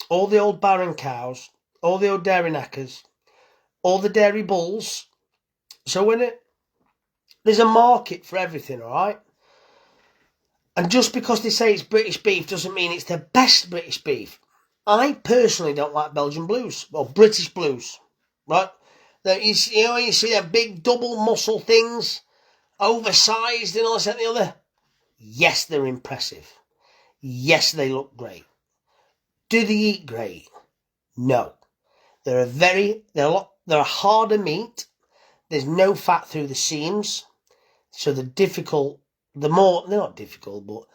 all the old barren cows, all the old dairy knackers, or the dairy bulls. So there's a market for everything, all right? And just because they say it's British beef doesn't mean it's the best British beef. I personally don't like Belgian blues, or British blues, right? You see the big double muscle things, oversized and all this and the other. Yes, they're impressive. Yes, they look great. Do they eat great? No. They're a harder meat. There's no fat through the seams. So they're not difficult, but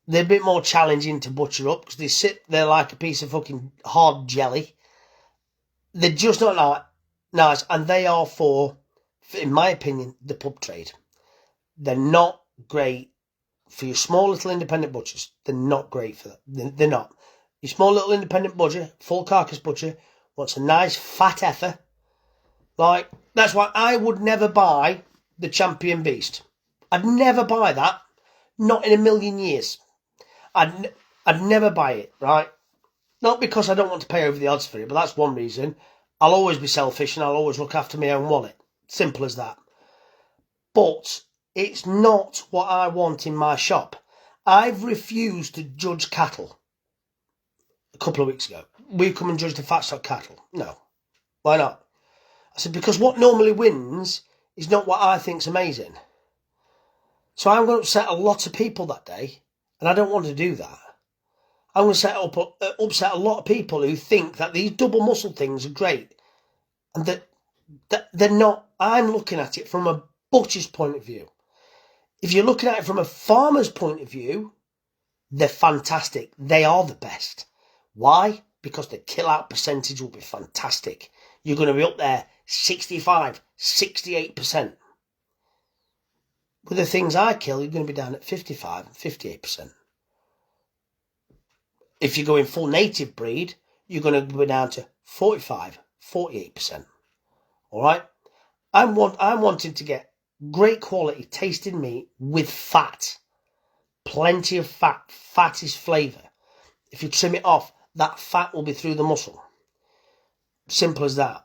they're a bit more challenging to butcher up because they sit there like a piece of fucking hard jelly. They're just not nice, and they are in my opinion, the pub trade. They're not great for your small little independent butchers. They're not great for that. They're not. Your small little independent butcher, full carcass butcher, wants a nice fat heifer. Like, that's why I would never buy the Champion Beast. I'd never buy that. Not in a million years. I'd never buy it, right? Not because I don't want to pay over the odds for it, but that's one reason. I'll always be selfish and I'll always look after my own wallet. Simple as that. But it's not what I want in my shop. I've refused to judge cattle a couple of weeks ago. We come and judge the fat stock cattle. No. Why not? I said, because what normally wins is not what I think's amazing. So I'm going to upset a lot of people that day, and I don't want to do that. I'm going to upset a lot of people who think that these double muscle things are great, and that they're not. I'm looking at it from a butcher's point of view. If you're looking at it from a farmer's point of view, they're fantastic. They are the best. Why? Because the kill out percentage will be fantastic. You're going to be up there 65, 68%. With the things I kill, you're going to be down at 55 and 58%. If you're going full native breed, you're going to be down to 45, 48%. All right? I'm wanting to get great quality tasting meat with fat. Plenty of fat. Fat is flavour. If you trim it off, that fat will be through the muscle. Simple as that.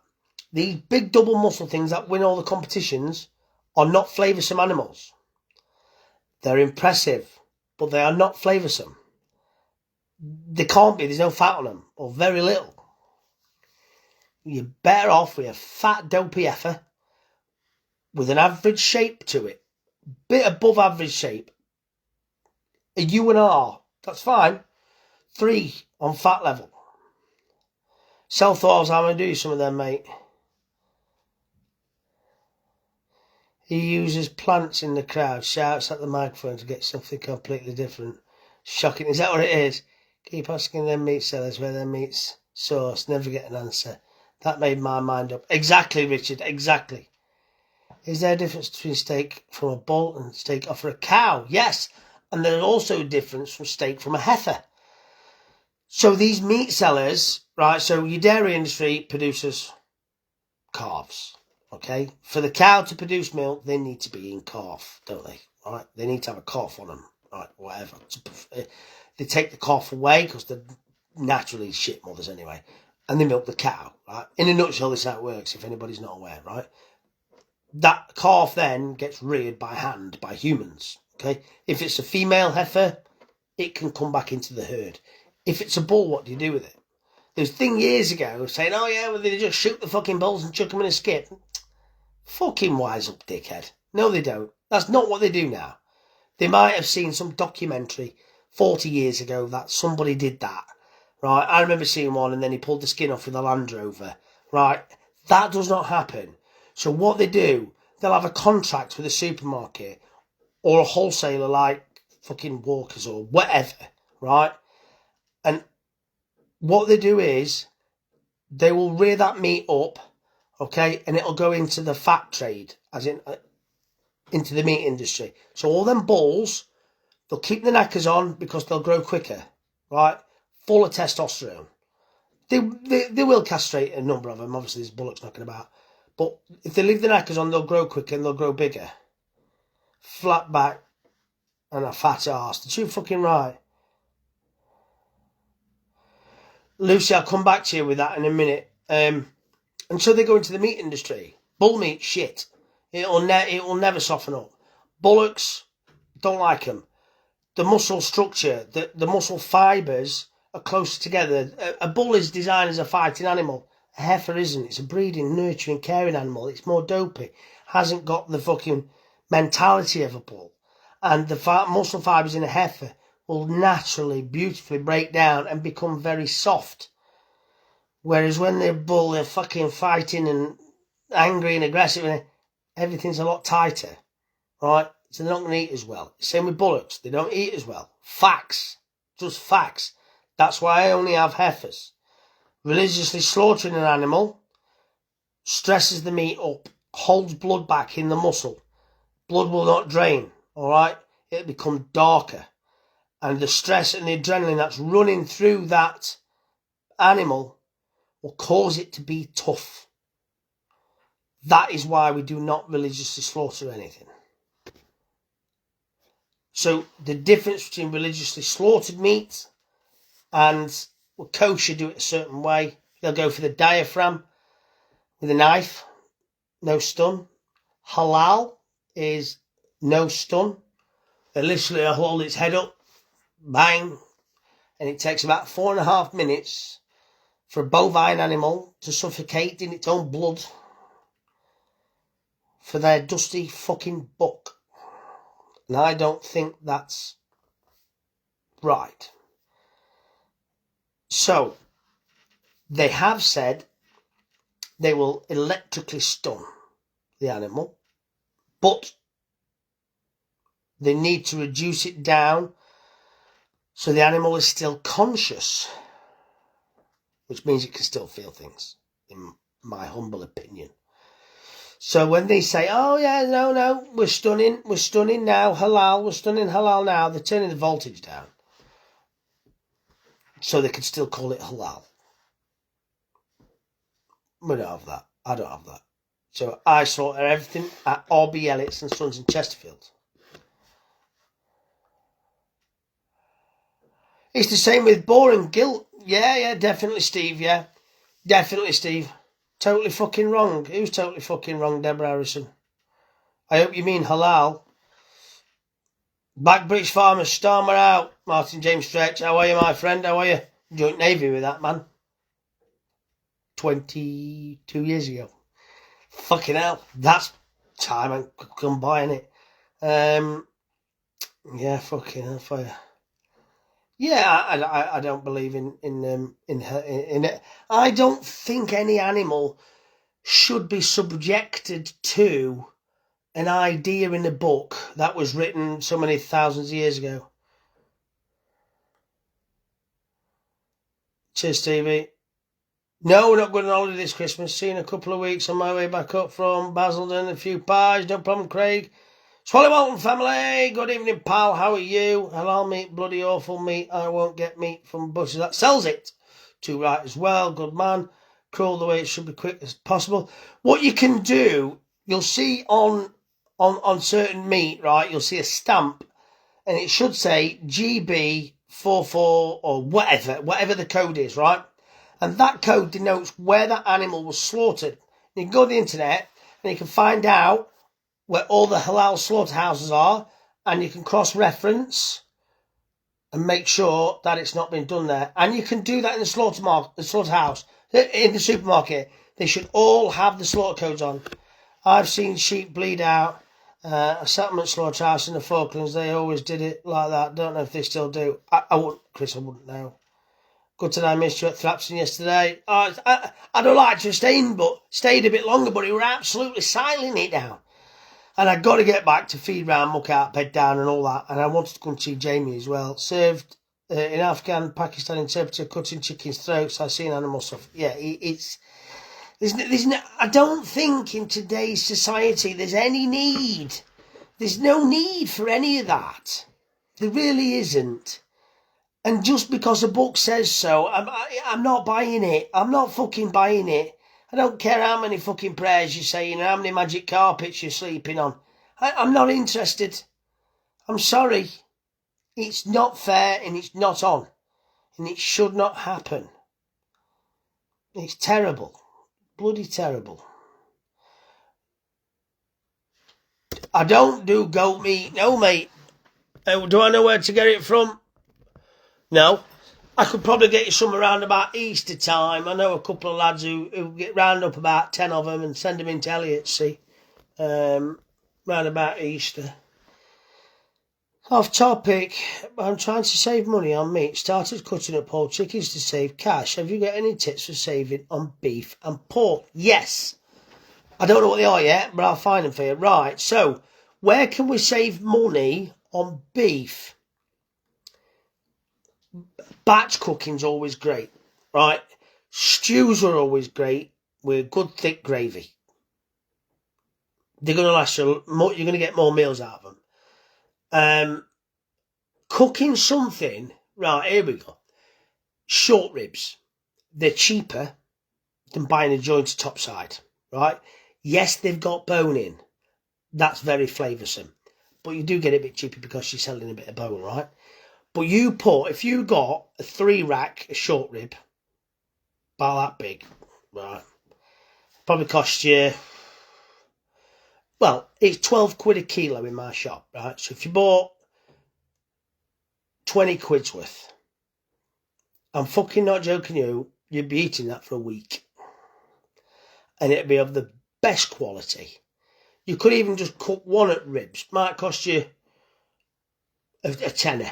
These big double muscle things that win all the competitions are not flavoursome animals. They're impressive, but they are not flavoursome. They can't be. There's no fat on them, or very little. You're better off with a fat, dopey heifer with an average shape to it. Bit above average shape. A U&R, that's fine. 3 on fat level. Self-thoughts, I'm going to do some of them, mate. He uses plants in the crowd, shouts at the microphone to get something completely different. Shocking. Is that what it is? Keep asking them meat sellers where their meat's sourced. Never get an answer. That made my mind up. Exactly, Richard. Exactly. Is there a difference between steak from a bull and steak off a cow? Yes. And there's also a difference from steak from a heifer. So these meat sellers, right, so your dairy industry produces calves. Okay, for the cow to produce milk, they need to be in calf, don't they? Right, they need to have a calf on them, right? Whatever. They take the calf away because they're naturally shit mothers anyway, and they milk the cow. Right. In a nutshell, this is how it works. If anybody's not aware, right? That calf then gets reared by hand by humans. Okay, if it's a female heifer, it can come back into the herd. If it's a bull, what do you do with it? There's a thing years ago saying, oh yeah, well, they just shoot the fucking bulls and chuck them in a skip. Fucking wise up, dickhead. No, they don't. That's not what they do now. They might have seen some documentary 40 years ago that somebody did that. Right? I remember seeing one and then he pulled the skin off with a Land Rover. Right? That does not happen. So what they do, they'll have a contract with a supermarket or a wholesaler like fucking Walkers or whatever. Right? And what they do is they will rear that meat up, okay, and it'll go into the fat trade, as in into the meat industry. So all them bulls, they'll keep the knackers on because they'll grow quicker, right? Full of testosterone. They will castrate a number of them. Obviously, there's bullocks knocking about. But if they leave the knackers on, they'll grow quicker and they'll grow bigger. Flat back and a fat arse. The truth fucking right. Lucy, I'll come back to you with that in a minute. And so they go into the meat industry. Bull meat, shit. It will never soften up. Bullocks, don't like them. The muscle structure, the muscle fibres are closer together. A bull is designed as a fighting animal. A heifer isn't. It's a breeding, nurturing, caring animal. It's more dopey. Hasn't got the fucking mentality of a bull. And the muscle fibres in a heifer will naturally, beautifully break down and become very soft. Whereas when they're bull, they're fucking fighting and angry and aggressive, and everything's a lot tighter, right? So they're not going to eat as well. Same with bullocks. They don't eat as well. Facts. Just facts. That's why I only have heifers. Religiously slaughtering an animal stresses the meat up, holds blood back in the muscle. Blood will not drain, all right? It'll become darker. And the stress and the adrenaline that's running through that animal will cause it to be tough. That is why we do not religiously slaughter anything. So the difference between religiously slaughtered meat and kosher do it a certain way. They'll go for the diaphragm with a knife, no stun. Halal is no stun. They literally hold its head up, bang, and it takes about 4.5 minutes for a bovine animal to suffocate in its own blood for their dusty fucking buck. And I don't think that's right. So, they have said they will electrically stun the animal, but they need to reduce it down so the animal is still conscious, which means it can still feel things, in my humble opinion. So when they say, oh yeah, no, we're stunning now, halal, we're stunning halal now, they're turning the voltage down. So they can still call it halal. We don't have that. I don't have that. So I slaughter everything at R.B. Elliott's and Sons in Chesterfield. It's the same with boring guilt. Yeah, definitely Steve, yeah. Definitely Steve. Totally fucking wrong. Who's totally fucking wrong, Deborah Harrison? I hope you mean halal. Black British Farmers, storm her out. Martin James Stretch, how are you, my friend? How are you? Joint Navy with that man. 22 years ago. Fucking hell. That's time I could come by, innit? Yeah, fucking hell for you. Yeah, I don't believe in it. I don't think any animal should be subjected to an idea in a book that was written so many thousands of years ago. Cheers, Stevie. No, we're not going on holiday this Christmas. See you in a couple of weeks on my way back up from Basildon. A few pies, no problem, Craig. Swallow Mountain family, good evening, pal. How are you? Halal meat, bloody awful meat. I won't get meat from butchers that sells it. Too right as well, good man. Cruel the way it should be quick as possible. What you can do, you'll see on certain meat, right? You'll see a stamp, and it should say GB44 or whatever the code is, right? And that code denotes where that animal was slaughtered. You can go to the internet and you can find out where all the halal slaughterhouses are, and you can cross-reference and make sure that it's not been done there. And you can do that in the slaughterhouse, in the supermarket. They should all have the slaughter codes on. I've seen sheep bleed out. A settlement slaughterhouse in the Falklands, they always did it like that. Don't know if they still do. I wouldn't, Chris, I wouldn't know. Good to know I missed you at Thrapston yesterday. I don't like to stayed a bit longer, but we were absolutely siling it down. And I got to get back to feed round, muck out, bed down and all that. And I wanted to come and see Jamie as well. Served in Afghan, Pakistan interpreter, cutting chickens' throats. I've seen animal stuff. Yeah, I don't think in today's society there's any need. There's no need for any of that. There really isn't. And just because a book says so, I'm not buying it. I'm not fucking buying it. I don't care how many fucking prayers you're saying and how many magic carpets you're sleeping on. I'm not interested. I'm sorry. It's not fair and it's not on. And it should not happen. It's terrible. bloody terrible. I don't do goat meat, no, mate. Do I know where to get it from? No. I could probably get you some around about Easter time. I know a couple of lads who get round up about 10 of them and send them into Elliot, see, round about Easter. Off topic, I'm trying to save money on meat. Started cutting up whole chickens to save cash. Have you got any tips for saving on beef and pork? Yes. I don't know what they are yet, but I'll find them for you. Right, so where can we save money on beef? Batch cooking's always great, right? Stews are always great with good thick gravy. They're going to last you more, you're going to get more meals out of them. Cooking something, right, here we go. Short ribs. They're cheaper than buying a jointed top side, right? Yes, they've got bone in. That's very flavoursome. But you do get it a bit cheaper because you're selling a bit of bone, right? But if you got a 3-rack, a short rib, about that big, right, probably cost you, well, it's 12 quid a kilo in my shop, right? So if you bought 20 quid's worth, I'm fucking not joking you'd be eating that for a week. And it'd be of the best quality. You could even just cook one at ribs. Might cost you a tenner,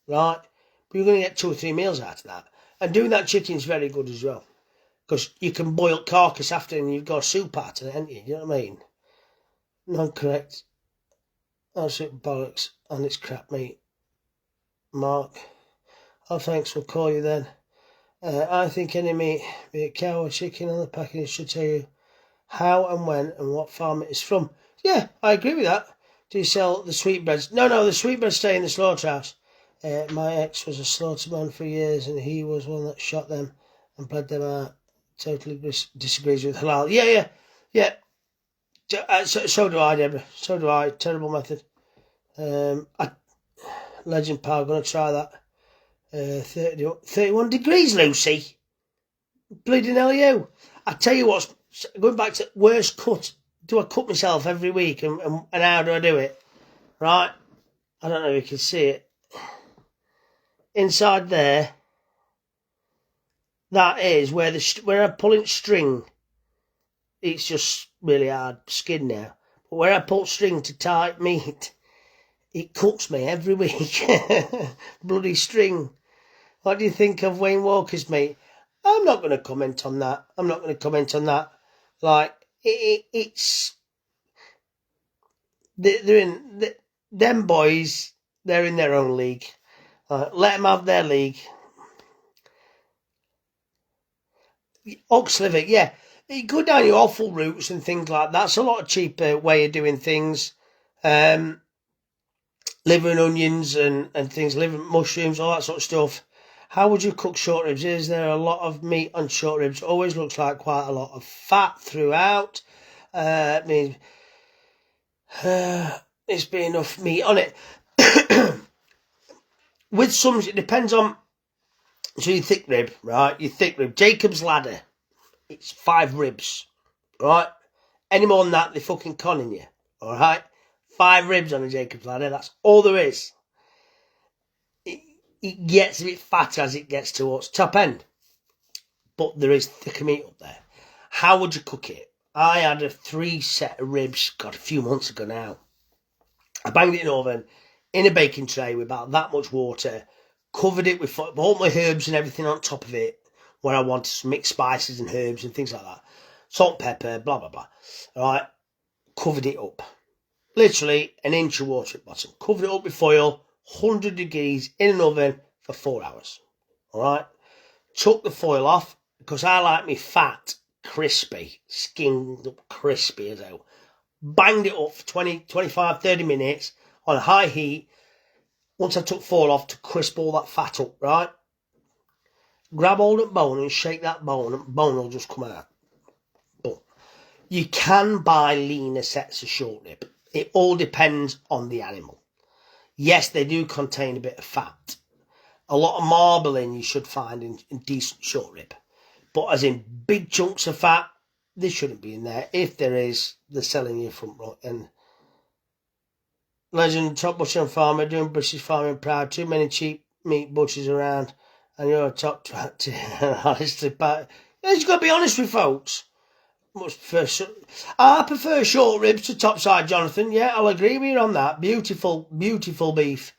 right? But you're going to get 2 or 3 meals out of that. And doing that chicken's very good as well. Because you can boil carcass after and you've got a soup out of it, haven't you? You know what I mean? Non-correct. Absolute bollocks. And it's crap meat. Mark. Oh, thanks. We'll call you then. I think any meat, be it cow or chicken on the package, should tell you how and when and what farm it is from. Yeah, I agree with that. Do you sell the sweetbreads? No, the sweetbreads stay in the slaughterhouse. My ex was a slaughterman for years and he was one that shot them and bled them out. Totally disagrees with halal. Yeah. So do I, Deborah. So do I. Terrible method. Legend Power, going to try that. 31 degrees, Lucy. Bleeding hell you. I tell you what's, going back to worst cut. Do I cut myself every week and how do I do it? Right? I don't know if you can see it. Inside there, that is where I'm pulling string. It's just really hard skin now. But where I pull string to tight meat, it cuts me every week. Bloody string. What do you think of Wayne Walker's meat? I'm not going to comment on that. Like, it's... They're in... Them boys, they're in their own league. Let them have their league. Ox liver, yeah. You go down your offal routes and things like that. That's a lot cheaper way of doing things. Liver and onions and things, liver mushrooms, all that sort of stuff. How would you cook short ribs? Is there a lot of meat on short ribs? Always looks like quite a lot of fat throughout. Means there's be enough meat on it. With some, it depends on. So your thick rib, right? Your thick rib, Jacob's ladder. It's 5 ribs, right? Any more than that, they're fucking conning you, all right? 5 ribs on a Jacob's ladder. That's all there is. It gets a bit fatter as it gets towards top end. But there is thicker meat up there. How would you cook it? I had a 3 set of ribs, God, a few months ago now. I banged it in the oven, in a baking tray with about that much water, covered it with all my herbs and everything on top of it, where I wanted some mixed spices and herbs and things like that. Salt, pepper, blah, blah, blah. All right, covered it up. Literally an inch of water at the bottom. Covered it up with foil, 100 degrees in an oven for 4 hours. All right. Took the foil off because I like me fat, crispy, skinned up crispy as hell. Banged it up for 20, 25, 30 minutes on a high heat. Once I took foil off to crisp all that fat up, right? Grab hold of bone and shake that bone and bone will just come out. But you can buy leaner sets of short rib. It all depends on the animal. Yes, they do contain a bit of fat. A lot of marbling you should find in decent short rib. But as in big chunks of fat, They shouldn't be in there. If there is, they're selling you front row. And legend, top butcher and farmer, doing British farming proud. Too many cheap meat butchers around, and you're a top honestly, but you've got to be honest with folks. I prefer short ribs to topside, Jonathan. Yeah, I'll agree with you on that. Beautiful, beautiful beef.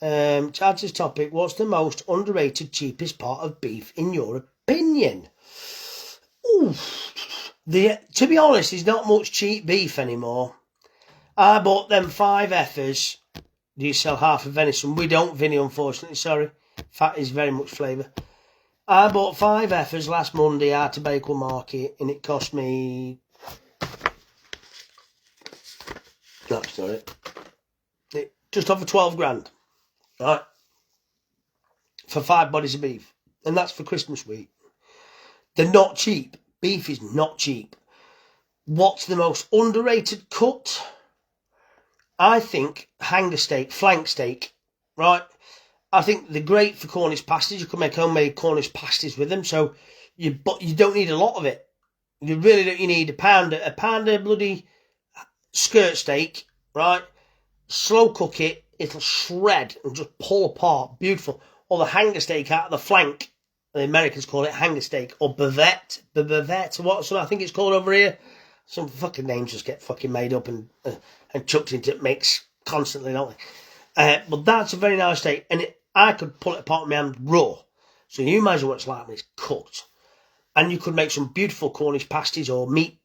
To add to this topic, what's the most underrated, cheapest part of beef in your opinion? Ooh. To be honest, there's not much cheap beef anymore. I bought them 5 heifers. Do you sell half of venison? We don't, Vinny, unfortunately, sorry. Fat is very much flavour. I bought 5 heifers last Monday out of Bakewell Market, and it cost me... That's not it. Just over 12 grand. Right? For 5 bodies of beef. And that's for Christmas week. They're not cheap. Beef is not cheap. What's the most underrated cut? I think hanger steak, flank steak, right? I think they're great for Cornish pasties. You can make homemade Cornish pasties with them. So but you don't need a lot of it. You really don't. You need a pound of bloody skirt steak, right? Slow cook it. It'll shred and just pull apart. Beautiful. Or the hanger steak out of the flank. The Americans call it hanger steak or bavette. What I think it's called over here. Some fucking names just get fucking made up and chucked into it mix constantly, don't they? But that's a very nice steak, and I could pull it apart with my hand raw. So you imagine what it's like when it's cooked. And you could make some beautiful Cornish pasties or meat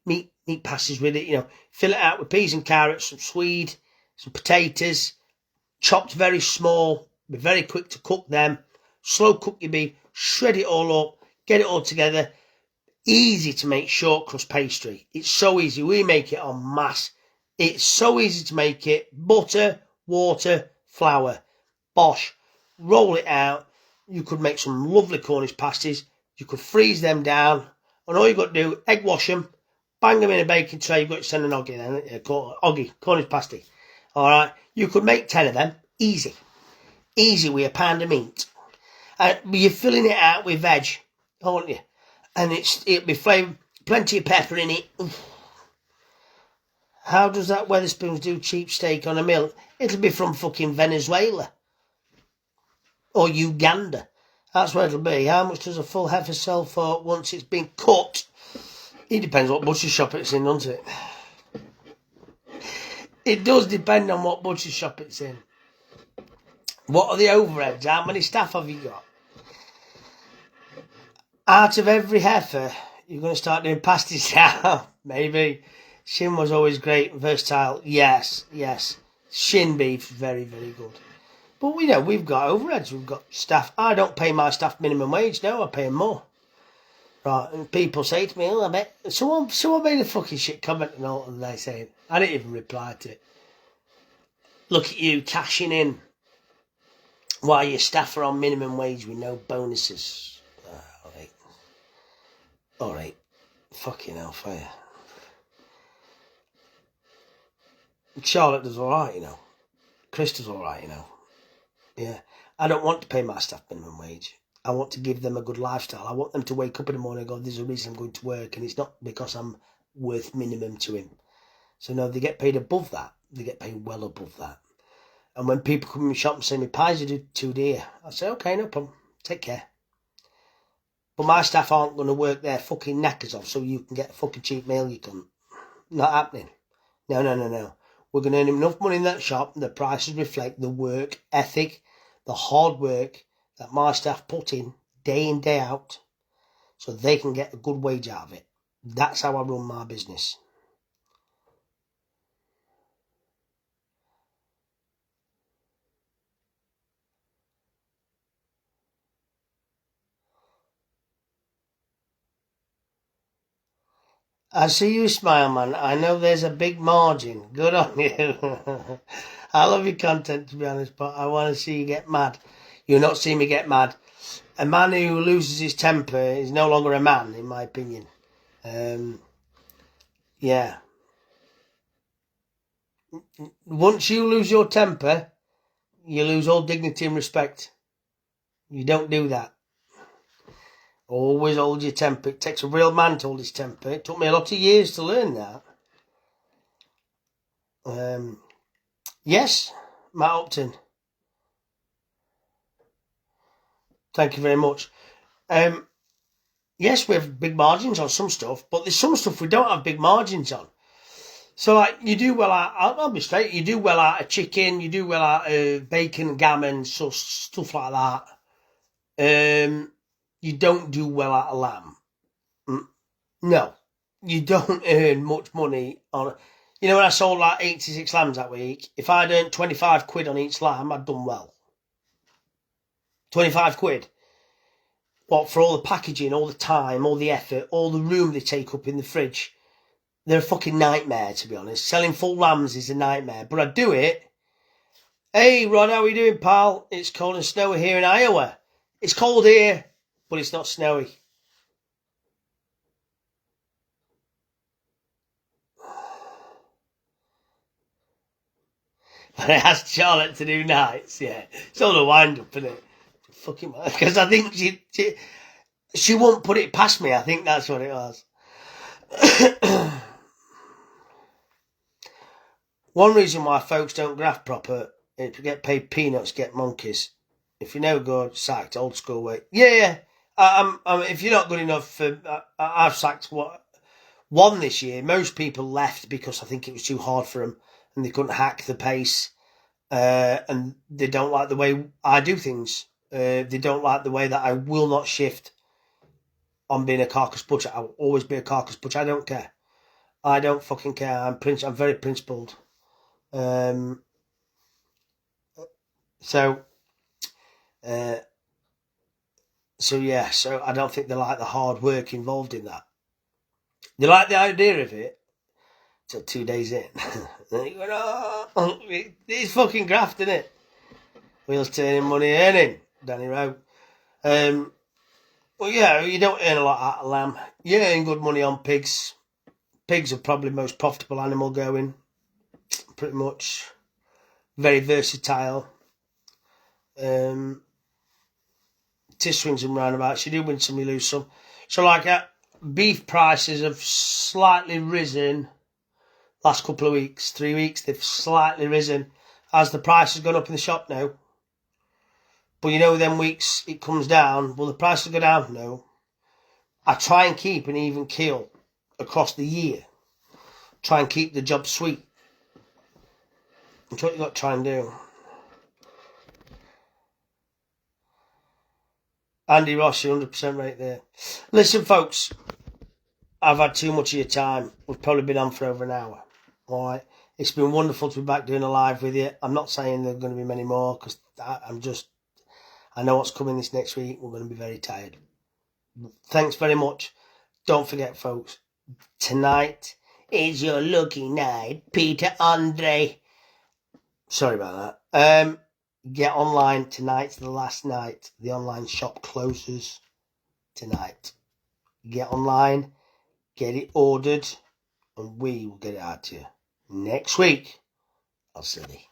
pasties with it. You know, fill it out with peas and carrots, some swede, some potatoes, chopped very small. Be very quick to cook them. Slow cook your beef, shred it all up, get it all together. Easy to make short crust pastry. It's so easy. We make it en masse. It's so easy to make it. Butter, water, flour. Bosh. Roll it out. You could make some lovely Cornish pasties. You could freeze them down. And all you've got to do, egg wash them, bang them in a baking tray. You've got to send an oggy then. Oggy, Cornish pasty. Alright. You could make 10 of them. Easy. Easy with a pound of meat. You're filling it out with veg, aren't you? And it'll be flavoured, plenty of pepper in it. Oof. How does that Wetherspoons do cheap steak on a mill? It'll be from fucking Venezuela. Or Uganda. That's where it'll be. How much does a full heifer sell for once it's been cut? It depends what butcher shop it's in, doesn't it? It does depend on what butcher shop it's in. What are the overheads? How many staff have you got? Out of every heifer, you're going to start doing pasties now. Maybe. Shin was always great and versatile. Yes. Shin beef, very, very good. But we've got overheads. We've got staff. I don't pay my staff minimum wage. No, I pay them more. Right, and people say to me, I bet someone made a fucking shit comment and all that they saying. I didn't even reply to it. Look at you cashing in while your staff are on minimum wage with no bonuses. Alright. Fucking hellfire. Charlotte does alright, Chris does alright, Yeah. I don't want to pay my staff minimum wage. I want to give them a good lifestyle. I want them to wake up in the morning and go, there's a reason I'm going to work, and it's not because I'm worth minimum to him. So no, they get paid above that. They get paid well above that. And when people come in the shop and say, my pies are too dear, I say, okay, no problem. Take care. But my staff aren't going to work their fucking knackers off so you can get a fucking cheap meal, you cunt. Not happening. No. We're going to earn enough money in that shop, and the prices reflect the work ethic, the hard work that my staff put in day out, so they can get a good wage out of it. That's how I run my business. I see you smile, man. I know there's a big margin. Good on you. I love your content, to be honest, but I want to see you get mad. You'll not see me get mad. A man who loses his temper is no longer a man, in my opinion. Yeah. Once you lose your temper, you lose all dignity and respect. You don't do that. Always hold your temper. It takes a real man to hold his temper. It took me a lot of years to learn that. Yes, Matt Upton. Thank you very much. Yes, we have big margins on some stuff, but there's some stuff we don't have big margins on. So, like, you do well out, I'll be straight, you do well out of chicken, you do well out of bacon, gammon, so stuff like that. You don't do well out of lamb. No, you don't earn much money on. You know, when I sold like 86 lambs that week, if I'd earned 25 quid on each lamb, I'd done well. 25 quid. What, for all the packaging, all the time, all the effort, all the room they take up in the fridge. They're a fucking nightmare, to be honest. Selling full lambs is a nightmare, but I do it. Hey, Ron, how are you doing, pal? It's cold and snowy here in Iowa. It's cold here, but it's not snowy. But I asked Charlotte to do nights, yeah. It's all a wind-up, isn't it? Fucking, because I think she won't put it past me. I think that's what it was. One reason why folks don't graft proper is to get paid peanuts, get monkeys. If you're no good, sacked, old school way. Yeah. If you're not good enough, I've sacked one this year. Most people left because I think it was too hard for them and they couldn't hack the pace. And they don't like the way I do things. They don't like the way that I will not shift on being a carcass butcher. I will always be a carcass butcher. I don't care. I don't fucking care. I'm very principled. So yeah, so I don't think they like the hard work involved in that. They like the idea of it till 2 days in. Then you go, oh, it's fucking graft, isn't it? Wheels turning, money earning, Danny Rowe. Well, yeah, you don't earn a lot out of lamb. You earn good money on pigs. Pigs are probably the most profitable animal going. Pretty much. Very versatile. Swings and roundabouts. You do win some, you lose some. So like beef prices have slightly risen last couple of weeks, 3 weeks. They've slightly risen as the price has gone up in the shop now. But you know, them weeks it comes down. Will the price go down? No. I try and keep an even keel across the year. Try and keep the job sweet. That's what you got to try and do. Andy Ross, you're 100% right there. Listen, folks, I've had too much of your time. We've probably been on for over an hour. All right. It's been wonderful to be back doing a live with you. I'm not saying there are going to be many more because I know what's coming this next week. We're going to be very tired. Thanks very much. Don't forget, folks, tonight is your lucky night. Peter Andre. Sorry about that. Get online. Tonight's the last night. The online shop closes tonight. Get online. Get it ordered. And we will get it out to you next week. I'll see you.